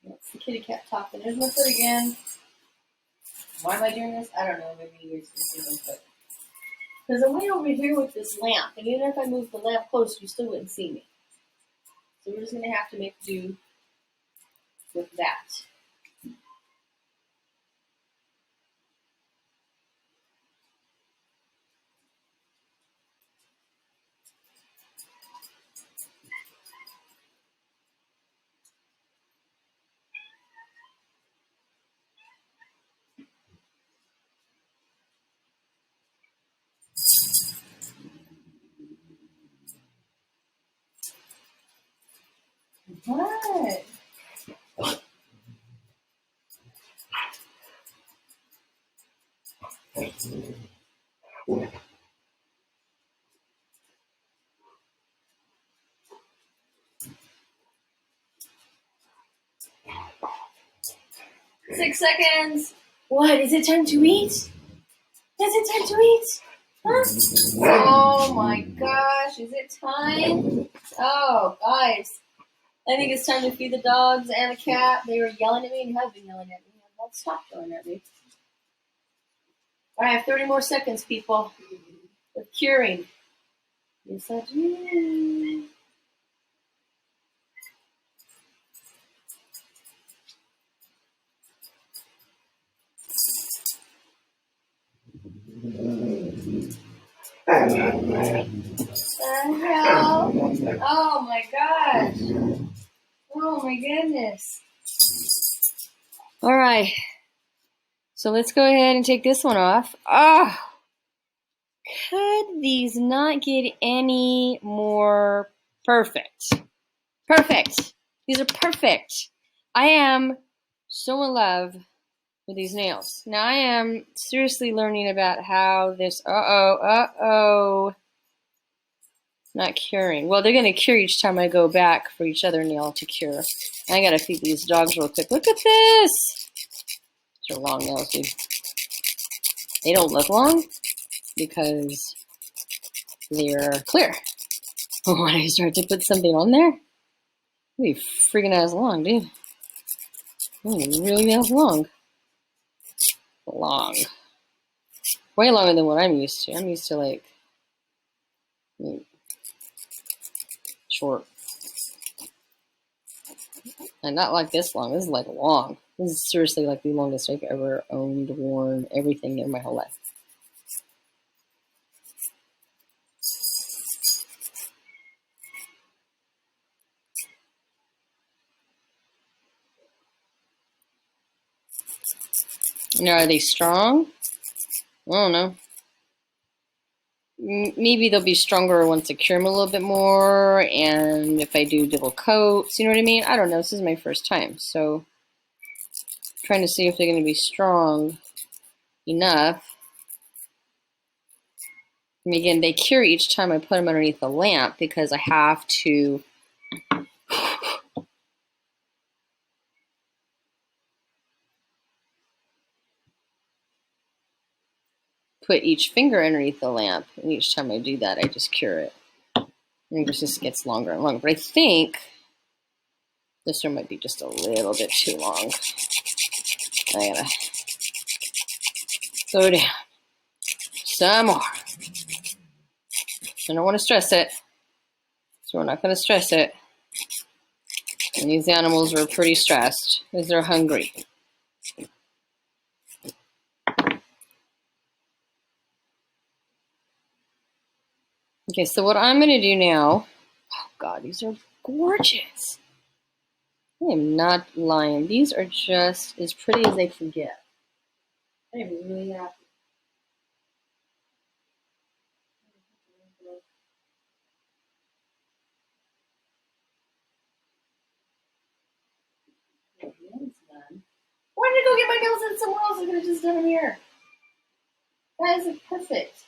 That's the kitty cat talking. There's my foot again. Why am I doing this? I don't know. Maybe you're just but because I'm way over here with this lamp, and even if I move the lamp close, you still wouldn't see me. So we're just gonna have to make do with that. What? 6 seconds. What? Is it time to eat? Is it time to eat? Huh? Oh my gosh, is it time? Oh, guys. I think it's time to feed the dogs and the cat. They were yelling at me and have been yelling at me. Well, stop yelling at me. All right, I have 30 more seconds, people. With curing. Yes, I do. Oh my gosh. Oh my goodness. All right. So let's go ahead and take this one off. Oh, could these not get any more perfect? Perfect. These are perfect. I am so in love with these nails. Now I am seriously learning about how this, not curing. Well, they're going to cure each time I go back for each other nail to cure. I got to feed these dogs real quick. Look at this. These are long nails, dude. They don't look long because they're clear. When I start to put something on there, it'll be freaking ass long, dude. Really ass long. Long. Way longer than what I'm used to. I'm used to like short. And not like this long. This is like long. This is seriously like the longest I've ever owned, worn, everything in my whole life. Now, are they strong? I don't know. Maybe they'll be stronger once I cure them a little bit more, and if I do double coats, you know what I mean? I don't know. This is my first time, so I'm trying to see if they're going to be strong enough. I mean, again, they cure each time I put them underneath the lamp because I have to put each finger underneath the lamp, and each time I do that, I just cure it. And it just gets longer and longer. But I think this one might be just a little bit too long. I gotta go down some more. I don't want to stress it, so we're not going to stress it. And these animals are pretty stressed because they're hungry. Okay, so what I'm going to do now, oh God, these are gorgeous. I am not lying. These are just as pretty as they can get. I am really happy. Why did I go get my nails done somewhere else? I could have just done them here. That is perfect.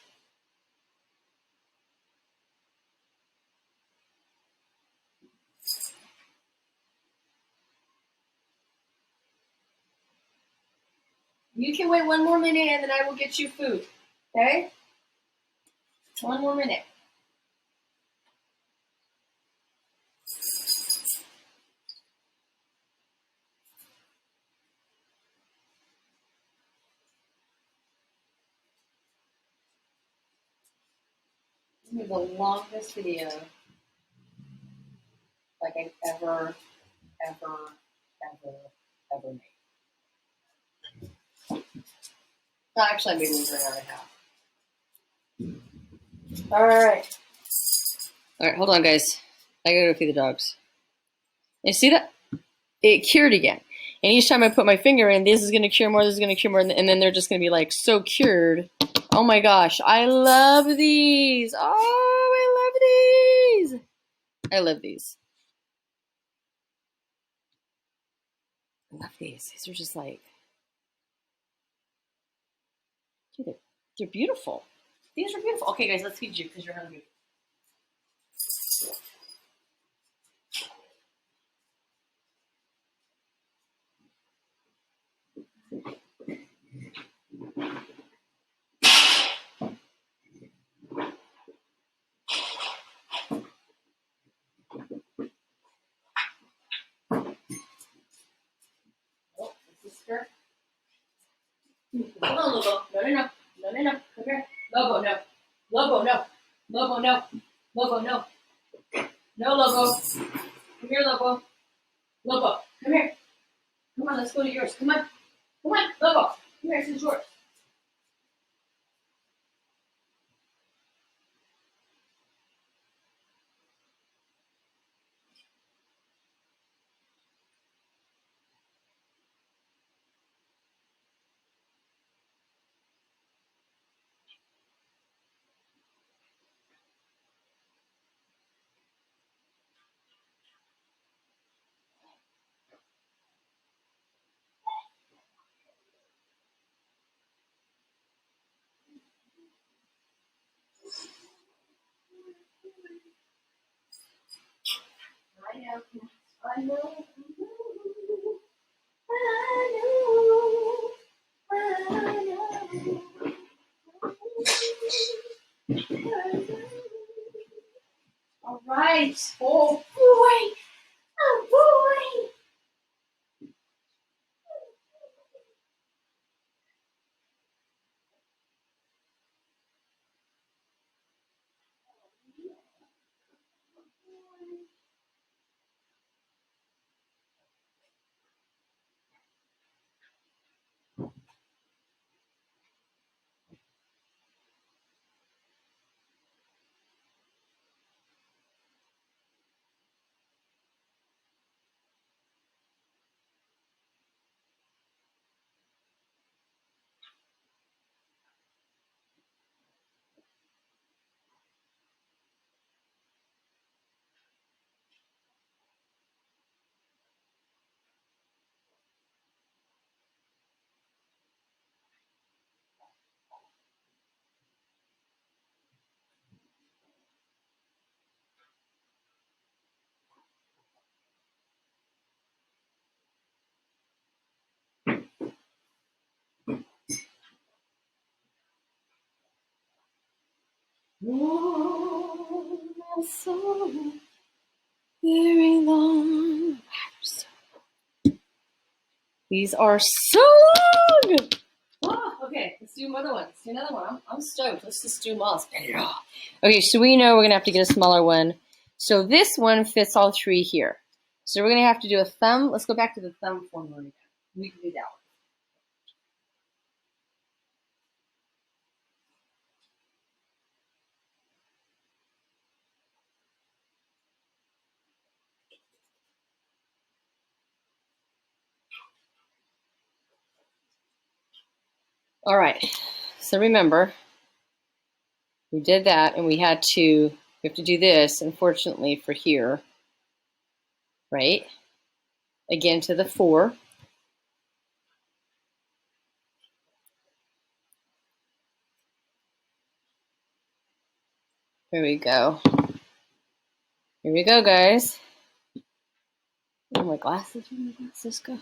You can wait one more minute and then I will get you food. Okay? One more minute. This is the longest video like I've ever made. No, actually, I made one for an hour and a half. All right. All right, hold on, guys. I gotta go feed the dogs. You see that? It cured again. And each time I put my finger in, this is gonna cure more, this is gonna cure more, and then they're just gonna be like so cured. Oh my gosh, I love these. Oh, I love these. I love these. I love these. These are just like, dude, they're beautiful. These are beautiful. Okay, guys, let's feed you because you're hungry. Oh, sister. Hold on, Lobo. No. Come here. Lobo, no. Lobo, no. Lobo, no. Lobo, no. No, Lobo. Come here, Lobo. Lobo, come here. Come on, let's go to yours. Come on. Come on, Lobo. Come here, this is yours. I know. I know. All right. Oh boy. Oh boy. Oh, my soul, very long. These are so long. Oh, okay, let's do another one. Let's do another one. I'm stoked. Let's just do them all. Spin it all. Okay, so we know we're gonna have to get a smaller one. So this one fits all three here. So we're gonna have to do a thumb. Let's go back to the thumb formula again. We can do that one. All right, so remember, we did that and we have to do this, unfortunately, for here, right? Again to the 4. Here we go. Here we go, guys. Oh, my glasses, where did my glasses go?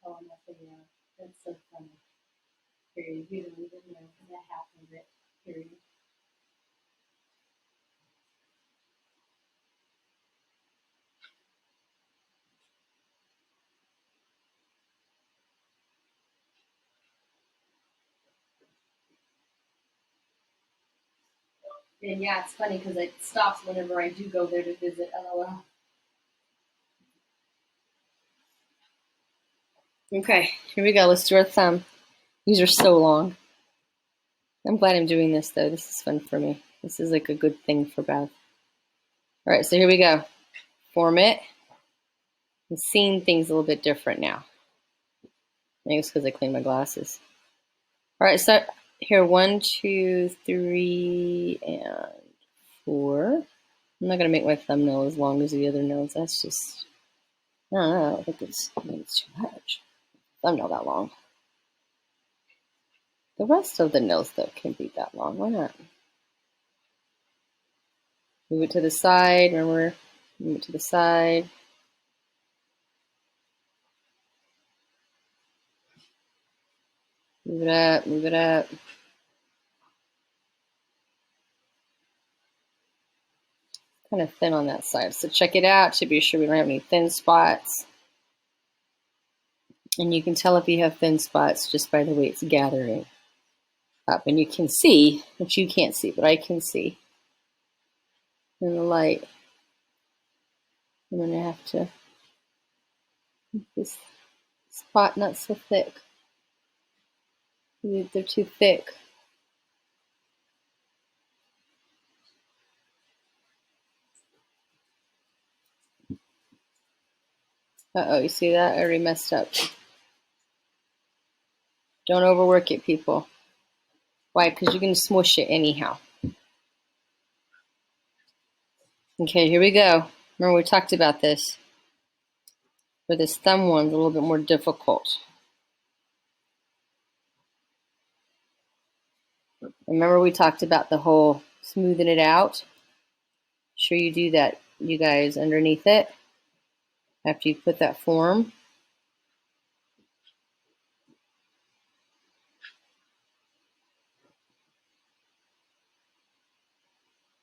Oh, nothing now. That's so funny. Period. You don't even know that half of it. Period. And yeah, it's funny because it stops whenever I do go there to visit. LOL. Okay, here we go. Let's do our thumb. These are so long. I'm glad I'm doing this though. This is fun for me. This is like a good thing for Bev. All right, so here we go. Form it. I'm seeing things a little bit different now. I think it's because I cleaned my glasses. All right, so here, 1, 2, 3, and 4. I'm not gonna make my thumbnail as long as the other nails. That's just, I don't know. I think it's too much. Thumbnail that long. The rest of the nails though can be that long. Why not? Move it to the side. Remember, move it to the side. Move it up. Move it up. Kind of thin on that side. So check it out to be sure we don't have any thin spots. And you can tell if you have thin spots just by the way it's gathering up. And you can see, which you can't see, but I can see in the light. I'm going to have to make this spot not so thick. They're too thick. Uh-oh, you see that? I already messed up. Don't overwork it, people. Why? Because you're going to smush it anyhow. Okay, here we go. Remember we talked about this. For this thumb one, it's a little bit more difficult. Remember we talked about the whole smoothing it out? Sure you do that, you guys, underneath it. After you put that form.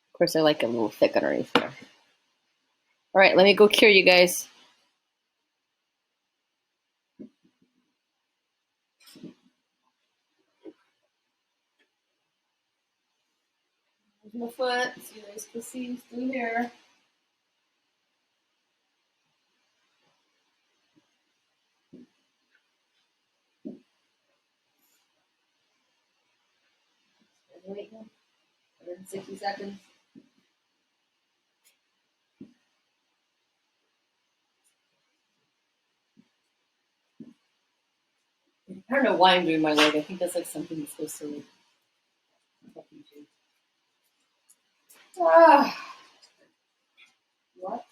Of course, I like it a little thick underneath there. All right, let me go cure you guys. There's my foot, so you guys can see it's through there. Wait, 160 seconds. I don't know why I'm doing my leg. I think that's like something that's supposed to help you do. Ah. What?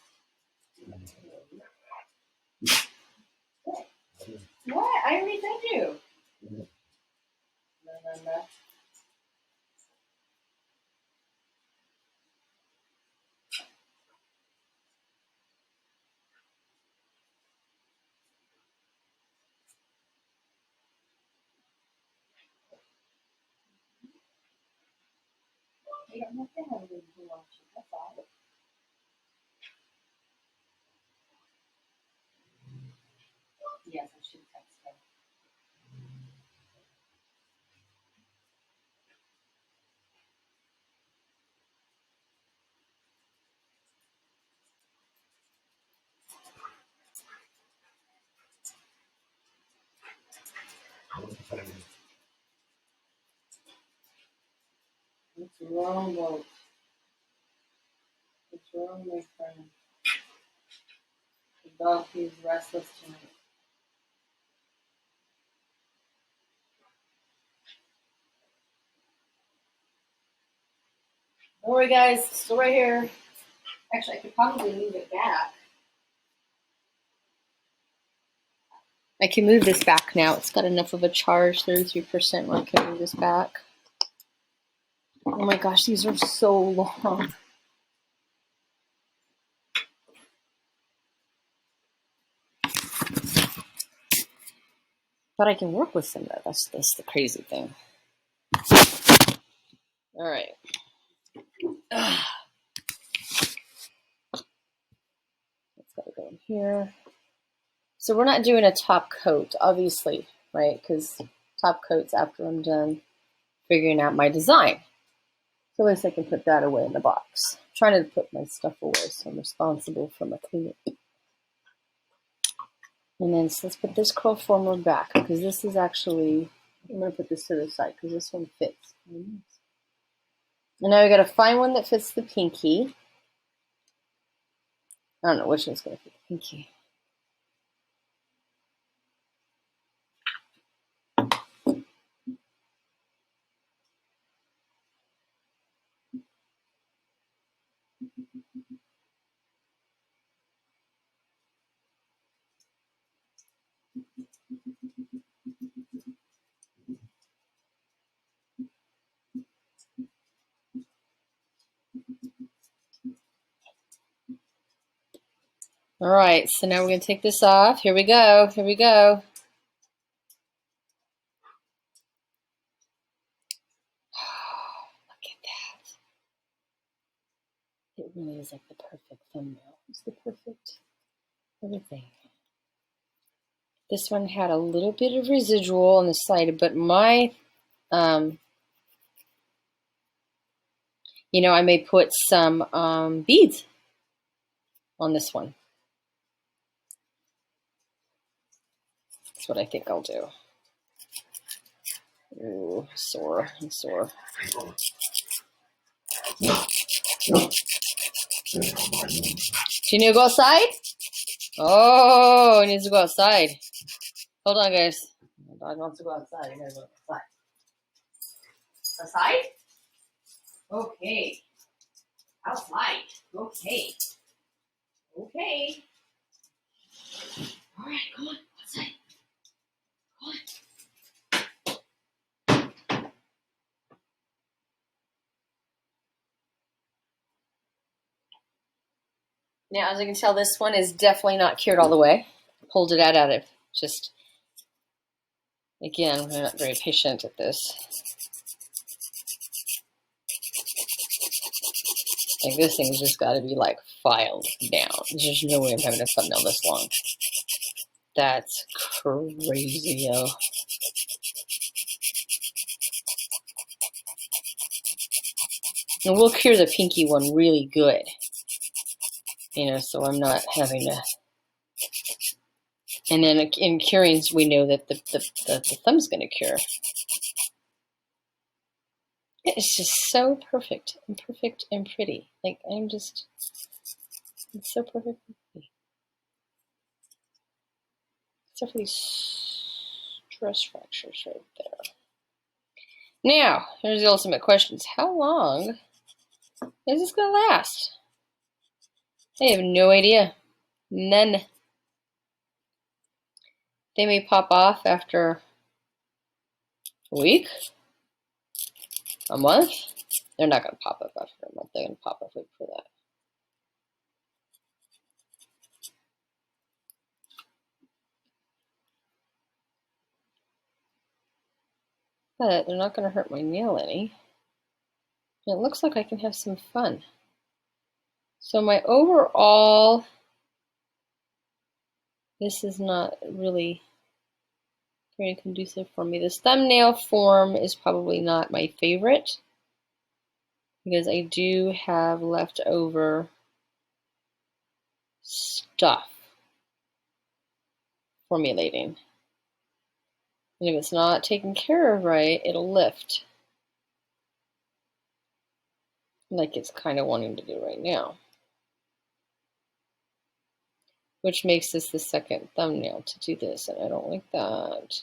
What? I already told you. No. You don't have to have a to watch it. That's all. Yes, I should text her. What's wrong, Walt? What's wrong, my friend? The dog is restless tonight. Don't worry, guys. It's still right here. Actually, I could probably move it back. I can move this back now. It's got enough of a charge, 33%, where I can move this back. Oh my gosh, these are so long. But I can work with them though. That's the crazy thing. All right. It's got to go in here. So we're not doing a top coat, obviously, right? Because top coat's after I'm done figuring out my design. So at least I can put that away in the box. I'm trying to put my stuff away so I'm responsible for my cleanup. And then so let's put this curl former back because this is actually, I'm going to put this to the side because this one fits. And now we got to find one that fits the pinky. I don't know which one's going to fit the pinky. All right, so now we're going to take this off. Here we go. Here we go. Look at that. It really is like the perfect thumbnail. It's the perfect everything. This one had a little bit of residual on the side, but my, you know, I may put some beads on this one. That's what I think I'll do. Ooh, sore. I'm sore. Do you need to go outside? Oh, he needs to go outside. Hold on, guys. My dog wants to go outside. I gotta go outside. Outside? Okay. Outside. Okay. Okay. All right, come on. Outside. Come on. Now, as you can tell, this one is definitely not cured all the way. Pulled it out of just, again, we're not very patient at this. Like, this thing's just got to be, like, filed down. There's no way I'm having a thumbnail this long. That's crazy, yo. And we'll cure the pinky one really good. You know, so I'm not having to. And then in curing, we know that the thumb's going to cure. It's just so perfect and pretty. Like, I'm just, it's so perfect and pretty. Except for these stress fractures right there. Now, here's the ultimate questions. How long is this going to last? I have no idea. None. They may pop off after a week, a month. They're not going to pop up after a month. They're going to pop up for that. But they're not going to hurt my nail any. And it looks like I can have some fun. So my overall, this is not really very conducive for me. This thumbnail form is probably not my favorite because I do have leftover stuff formulating. And if it's not taken care of right, it'll lift. like it's kind of wanting to do right now. Which makes this the second thumbnail to do this, and I don't like that.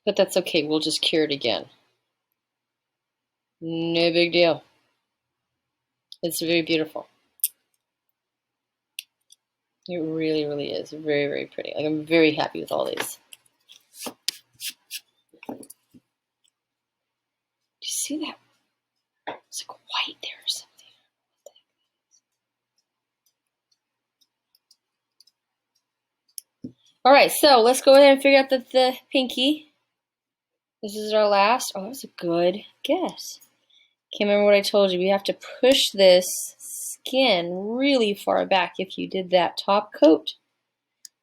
But that's okay, we'll just cure it again. No big deal. It's very beautiful. It really, really is. Very, very pretty. Like, I'm very happy with all these. Do you see that? It's like white there or something. All right, so let's go ahead and figure out the pinky. This is our last. Oh, that was a good guess. Can't remember what I told you. We have to push this skin really far back if you did that top coat.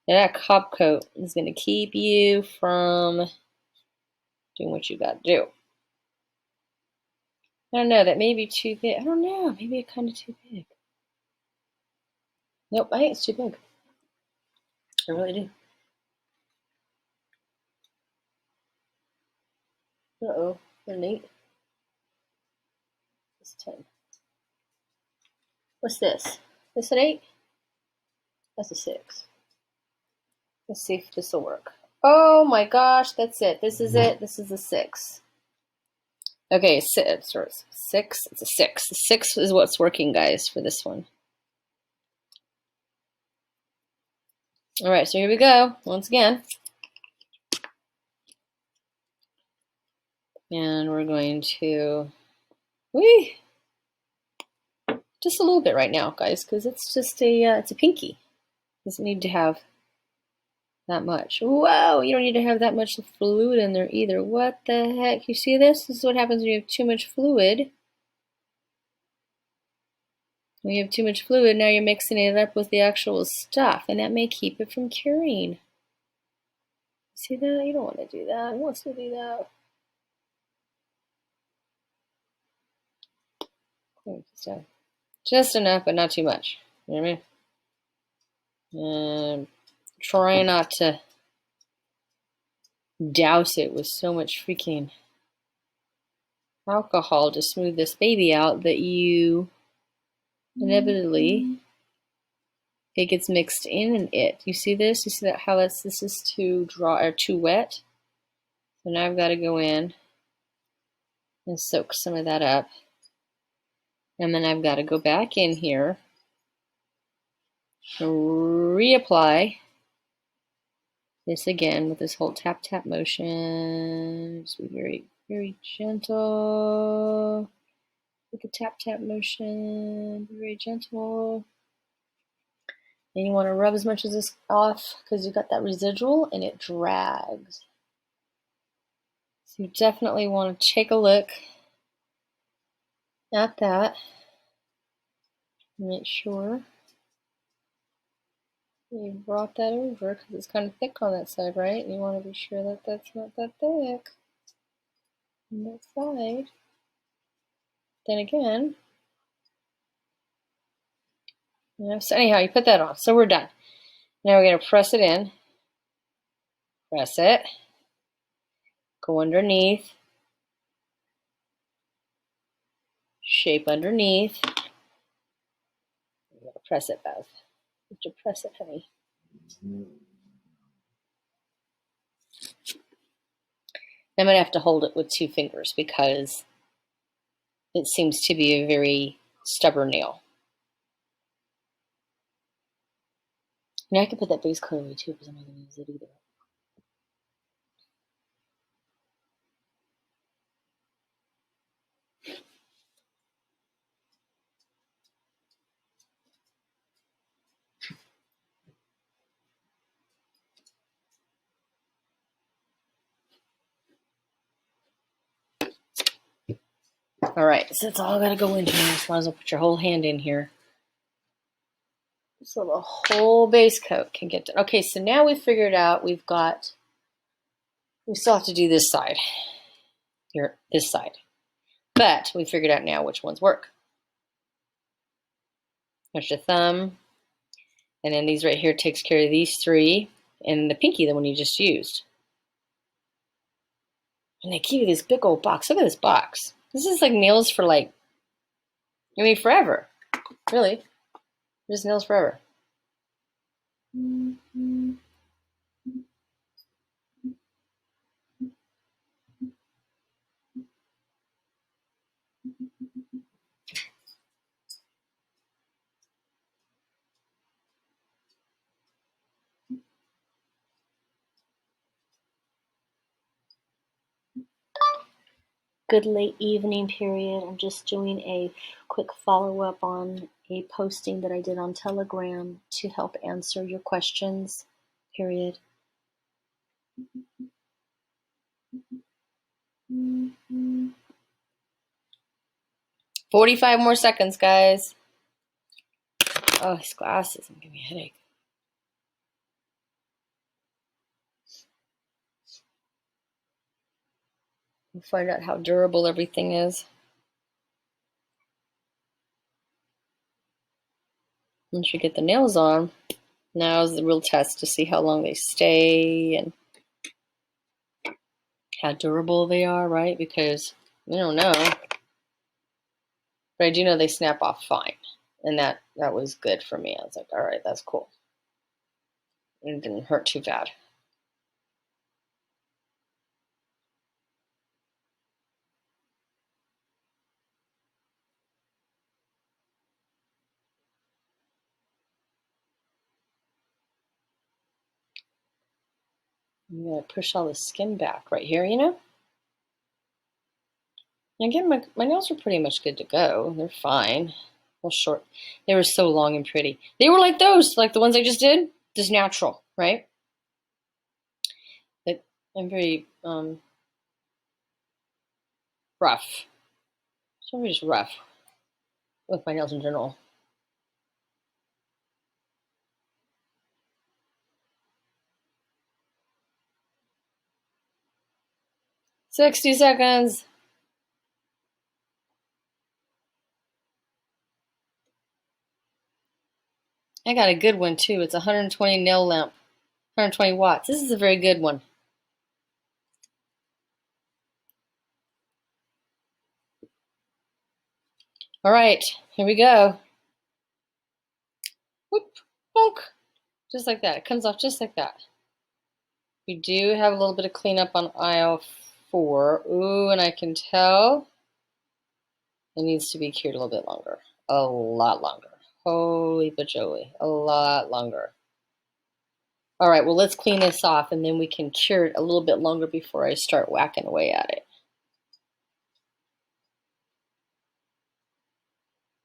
Now that top coat is going to keep you from doing what you got to do. I don't know, that may be too big. I don't know, maybe it's kind of too big. Nope, I think it's too big. I really do. Uh-oh, an 8. It's 10. What's this? This an 8? That's a 6. Let's see if this will work. Oh my gosh, that's it. This is it. This is a 6. Okay, 6. It's a 6. The 6 is what's working, guys, for this one. All right, so here we go. Once again. And we're going to, just a little bit right now, guys, because it's just it's a pinky. Doesn't need to have that much. Whoa, you don't need to have that much fluid in there either. What the heck? You see this? This is what happens when you have too much fluid. When you have too much fluid, now you're mixing it up with the actual stuff, and that may keep it from curing. See that? You don't want to do that. Who wants to do that? Just enough, but not too much. You know what I mean? Try not to douse it with so much freaking alcohol to smooth this baby out that you inevitably it gets mixed in it. You see this? You see that how this is too dry or too wet? So now I've got to go in and soak some of that up. And then I've got to go back in here and reapply this again with this whole tap tap motion. Just be very, very gentle with the tap tap motion. Be very gentle. And you want to rub as much of this off because you got that residual and it drags. So you definitely want to take a look at that. Make sure you brought that over because it's kind of thick on that side, right? You want to be sure that that's not that thick on that side. Then again, so anyhow, you put that on. So we're done. Now we're going to press it in. Press it. Go underneath. Shape underneath. You got to press it, Bev. You have to press it, honey. I'm going to have to hold it with 2 fingers because it seems to be a very stubborn nail. Now I can put that base coat away too because I'm not going to use it either. All right, so it's all got to go in here. So might as well put your whole hand in here. So the whole base coat can get done. Okay, so now we've figured out we still have to do this side. Here, this side. But we figured out now which ones work. That's your thumb. And then these right here takes care of these three. And the pinky, the one you just used. And they give you this big old box. Look at this box. This is like nails for like, I mean, forever. Really. Just nails forever. Good late evening period. I'm just doing a quick follow-up on a posting that I did on Telegram to help answer your questions, period. 45 more seconds, guys. Oh, these glasses, I'm giving me a headache. We'll find out how durable everything is. Once you get the nails on, now is the real test to see how long they stay and how durable they are, right? Because we don't know. But I do know they snap off fine. And that was good for me. I was like, all right, that's cool. It didn't hurt too bad. I'm going to push all the skin back right here, you know? And again, my nails are pretty much good to go. They're fine. Well, short. They were so long and pretty. They were like those, like the ones I just did. Just natural, right? But I'm very rough. So I'm just rough with my nails in general. "60 seconds. I got a good one too. It's a 120 nail lamp, 120 watts. This is a very good one. All right, here we go. Whoop, bonk. Just like that. It comes off just like that. We do have a little bit of cleanup on aisle 4. Ooh, and I can tell it needs to be cured a little bit longer. A lot longer. Holy bajoli. A lot longer. All right, well, let's clean this off, and then we can cure it a little bit longer before I start whacking away at it.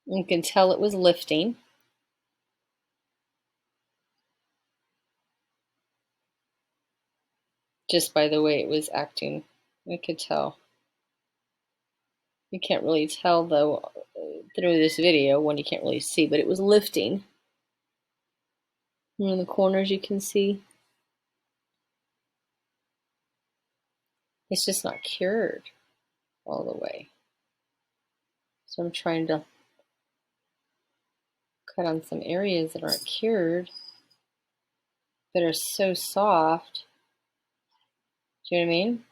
You can tell it was lifting. Just by the way it was acting. I could tell. You can't really tell, though, through this video when you can't really see, but it was lifting. And in the corners you can see. It's just not cured all the way. So I'm trying to cut on some areas that aren't cured, that are so soft. Do you know what I mean?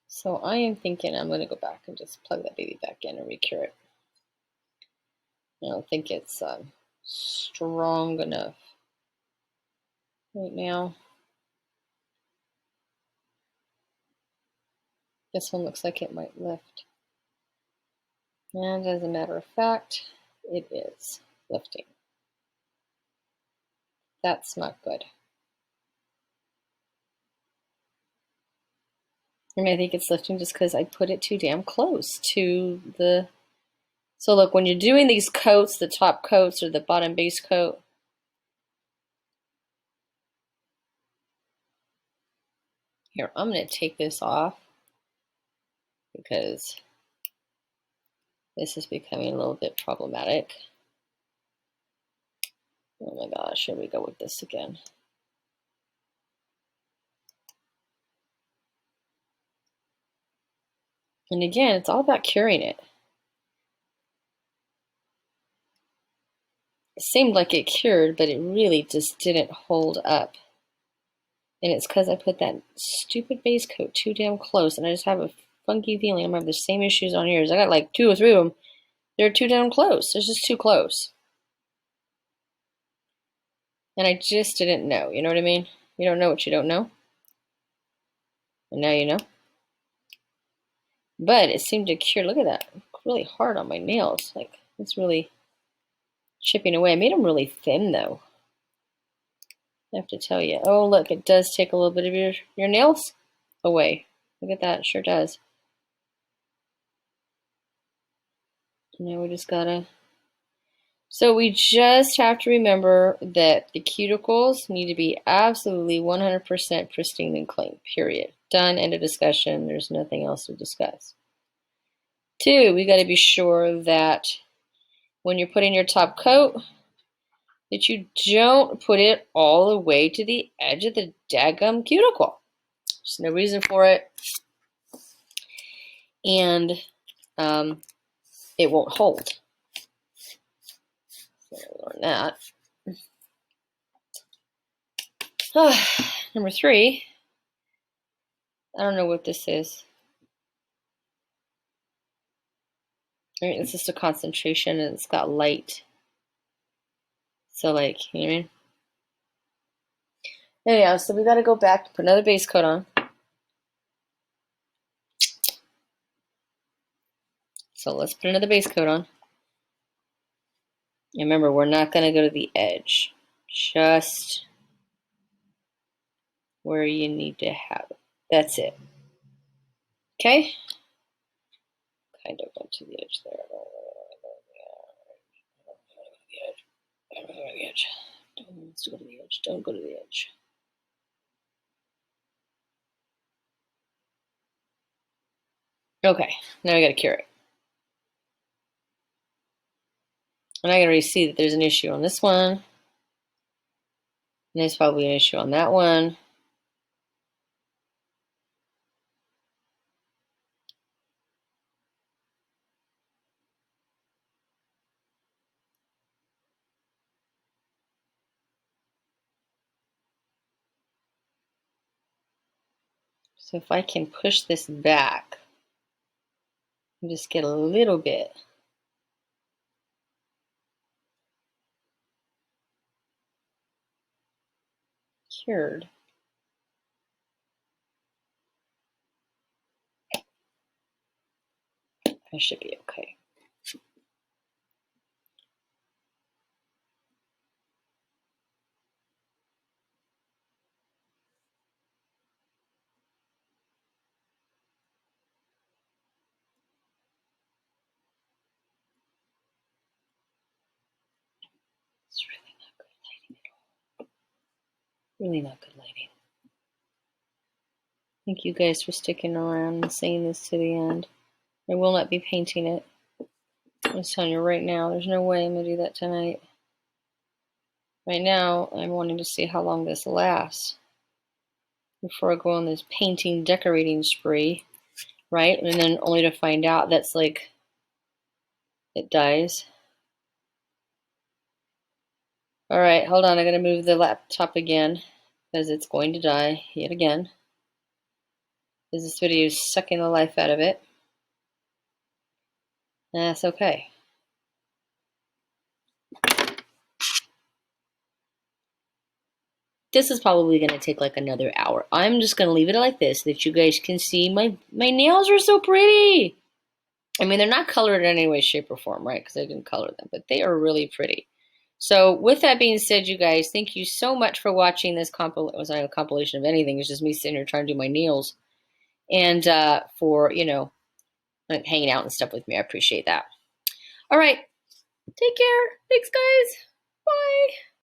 So I am thinking I'm going to go back and just plug that baby back in and recure it. I don't think it's strong enough right now. This one looks like it might lift. And as a matter of fact, it is lifting. That's not good. And I think it's lifting just because I put it too damn close to the... So look, when you're doing these coats, the top coats or the bottom base coat, here, I'm going to take this off because this is becoming a little bit problematic. Oh my gosh, here we go with this again. And again, it's all about curing it. It seemed like it cured, but it really just didn't hold up. And it's because I put that stupid base coat too damn close, and I just have a funky feeling I'm gonna have the same issues on yours. I got like 2 or 3 of them. They're too damn close. They're just too close. And I just didn't know. You know what I mean? You don't know what you don't know. And now you know. But it seemed to cure. Look at that. Really hard on my nails. Like, it's really chipping away. I made them really thin, though. I have to tell you. Oh, look, it does take a little bit of your nails away. Look at that. It sure does. Now we just gotta... So we just have to remember that the cuticles need to be absolutely 100% pristine and clean, period. Done, end of discussion. There's nothing else to discuss. 2, we got to be sure that when you're putting your top coat, that you don't put it all the way to the edge of the daggum cuticle. There's no reason for it. And it won't hold. So learn that. Number 3, I don't know what this is. I mean, it's just a concentration and it's got light. So, like, you know what I mean? Anyhow, so we got to go back, put another base coat on. So let's put another base coat on. And remember, we're not going to go to the edge. Just where you need to have it. That's it. Okay? Kind of went to the edge there. Don't go to the edge. Don't go to the edge. Don't go to the edge. Okay, now we got to cure it. And I can already see that there's an issue on this one. And there's probably an issue on that one. So if I can push this back and just get a little bit cured. I should be okay. It's really not good lighting at all. Really not good lighting. Thank you guys for sticking around and seeing this to the end. I will not be painting it. I'm just telling you right now, there's no way I'm going to do that tonight. Right now, I'm wanting to see how long this lasts before I go on this painting, decorating spree, right? And then only to find out that's like, it dies. All right, hold on. I got to move the laptop again because it's going to die yet again. Because this video is sucking the life out of it. That's okay. This is probably going to take like another hour. I'm just going to leave it like this so that you guys can see my nails are so pretty. I mean, they're not colored in any way, shape, or form, right? Because I didn't color them, but they are really pretty. So with that being said, you guys, thank you so much for watching this compilation. It was not a compilation of anything. It's just me sitting here trying to do my nails. And for, you know, like hanging out and stuff with me. I appreciate that. All right. Take care. Thanks, guys. Bye.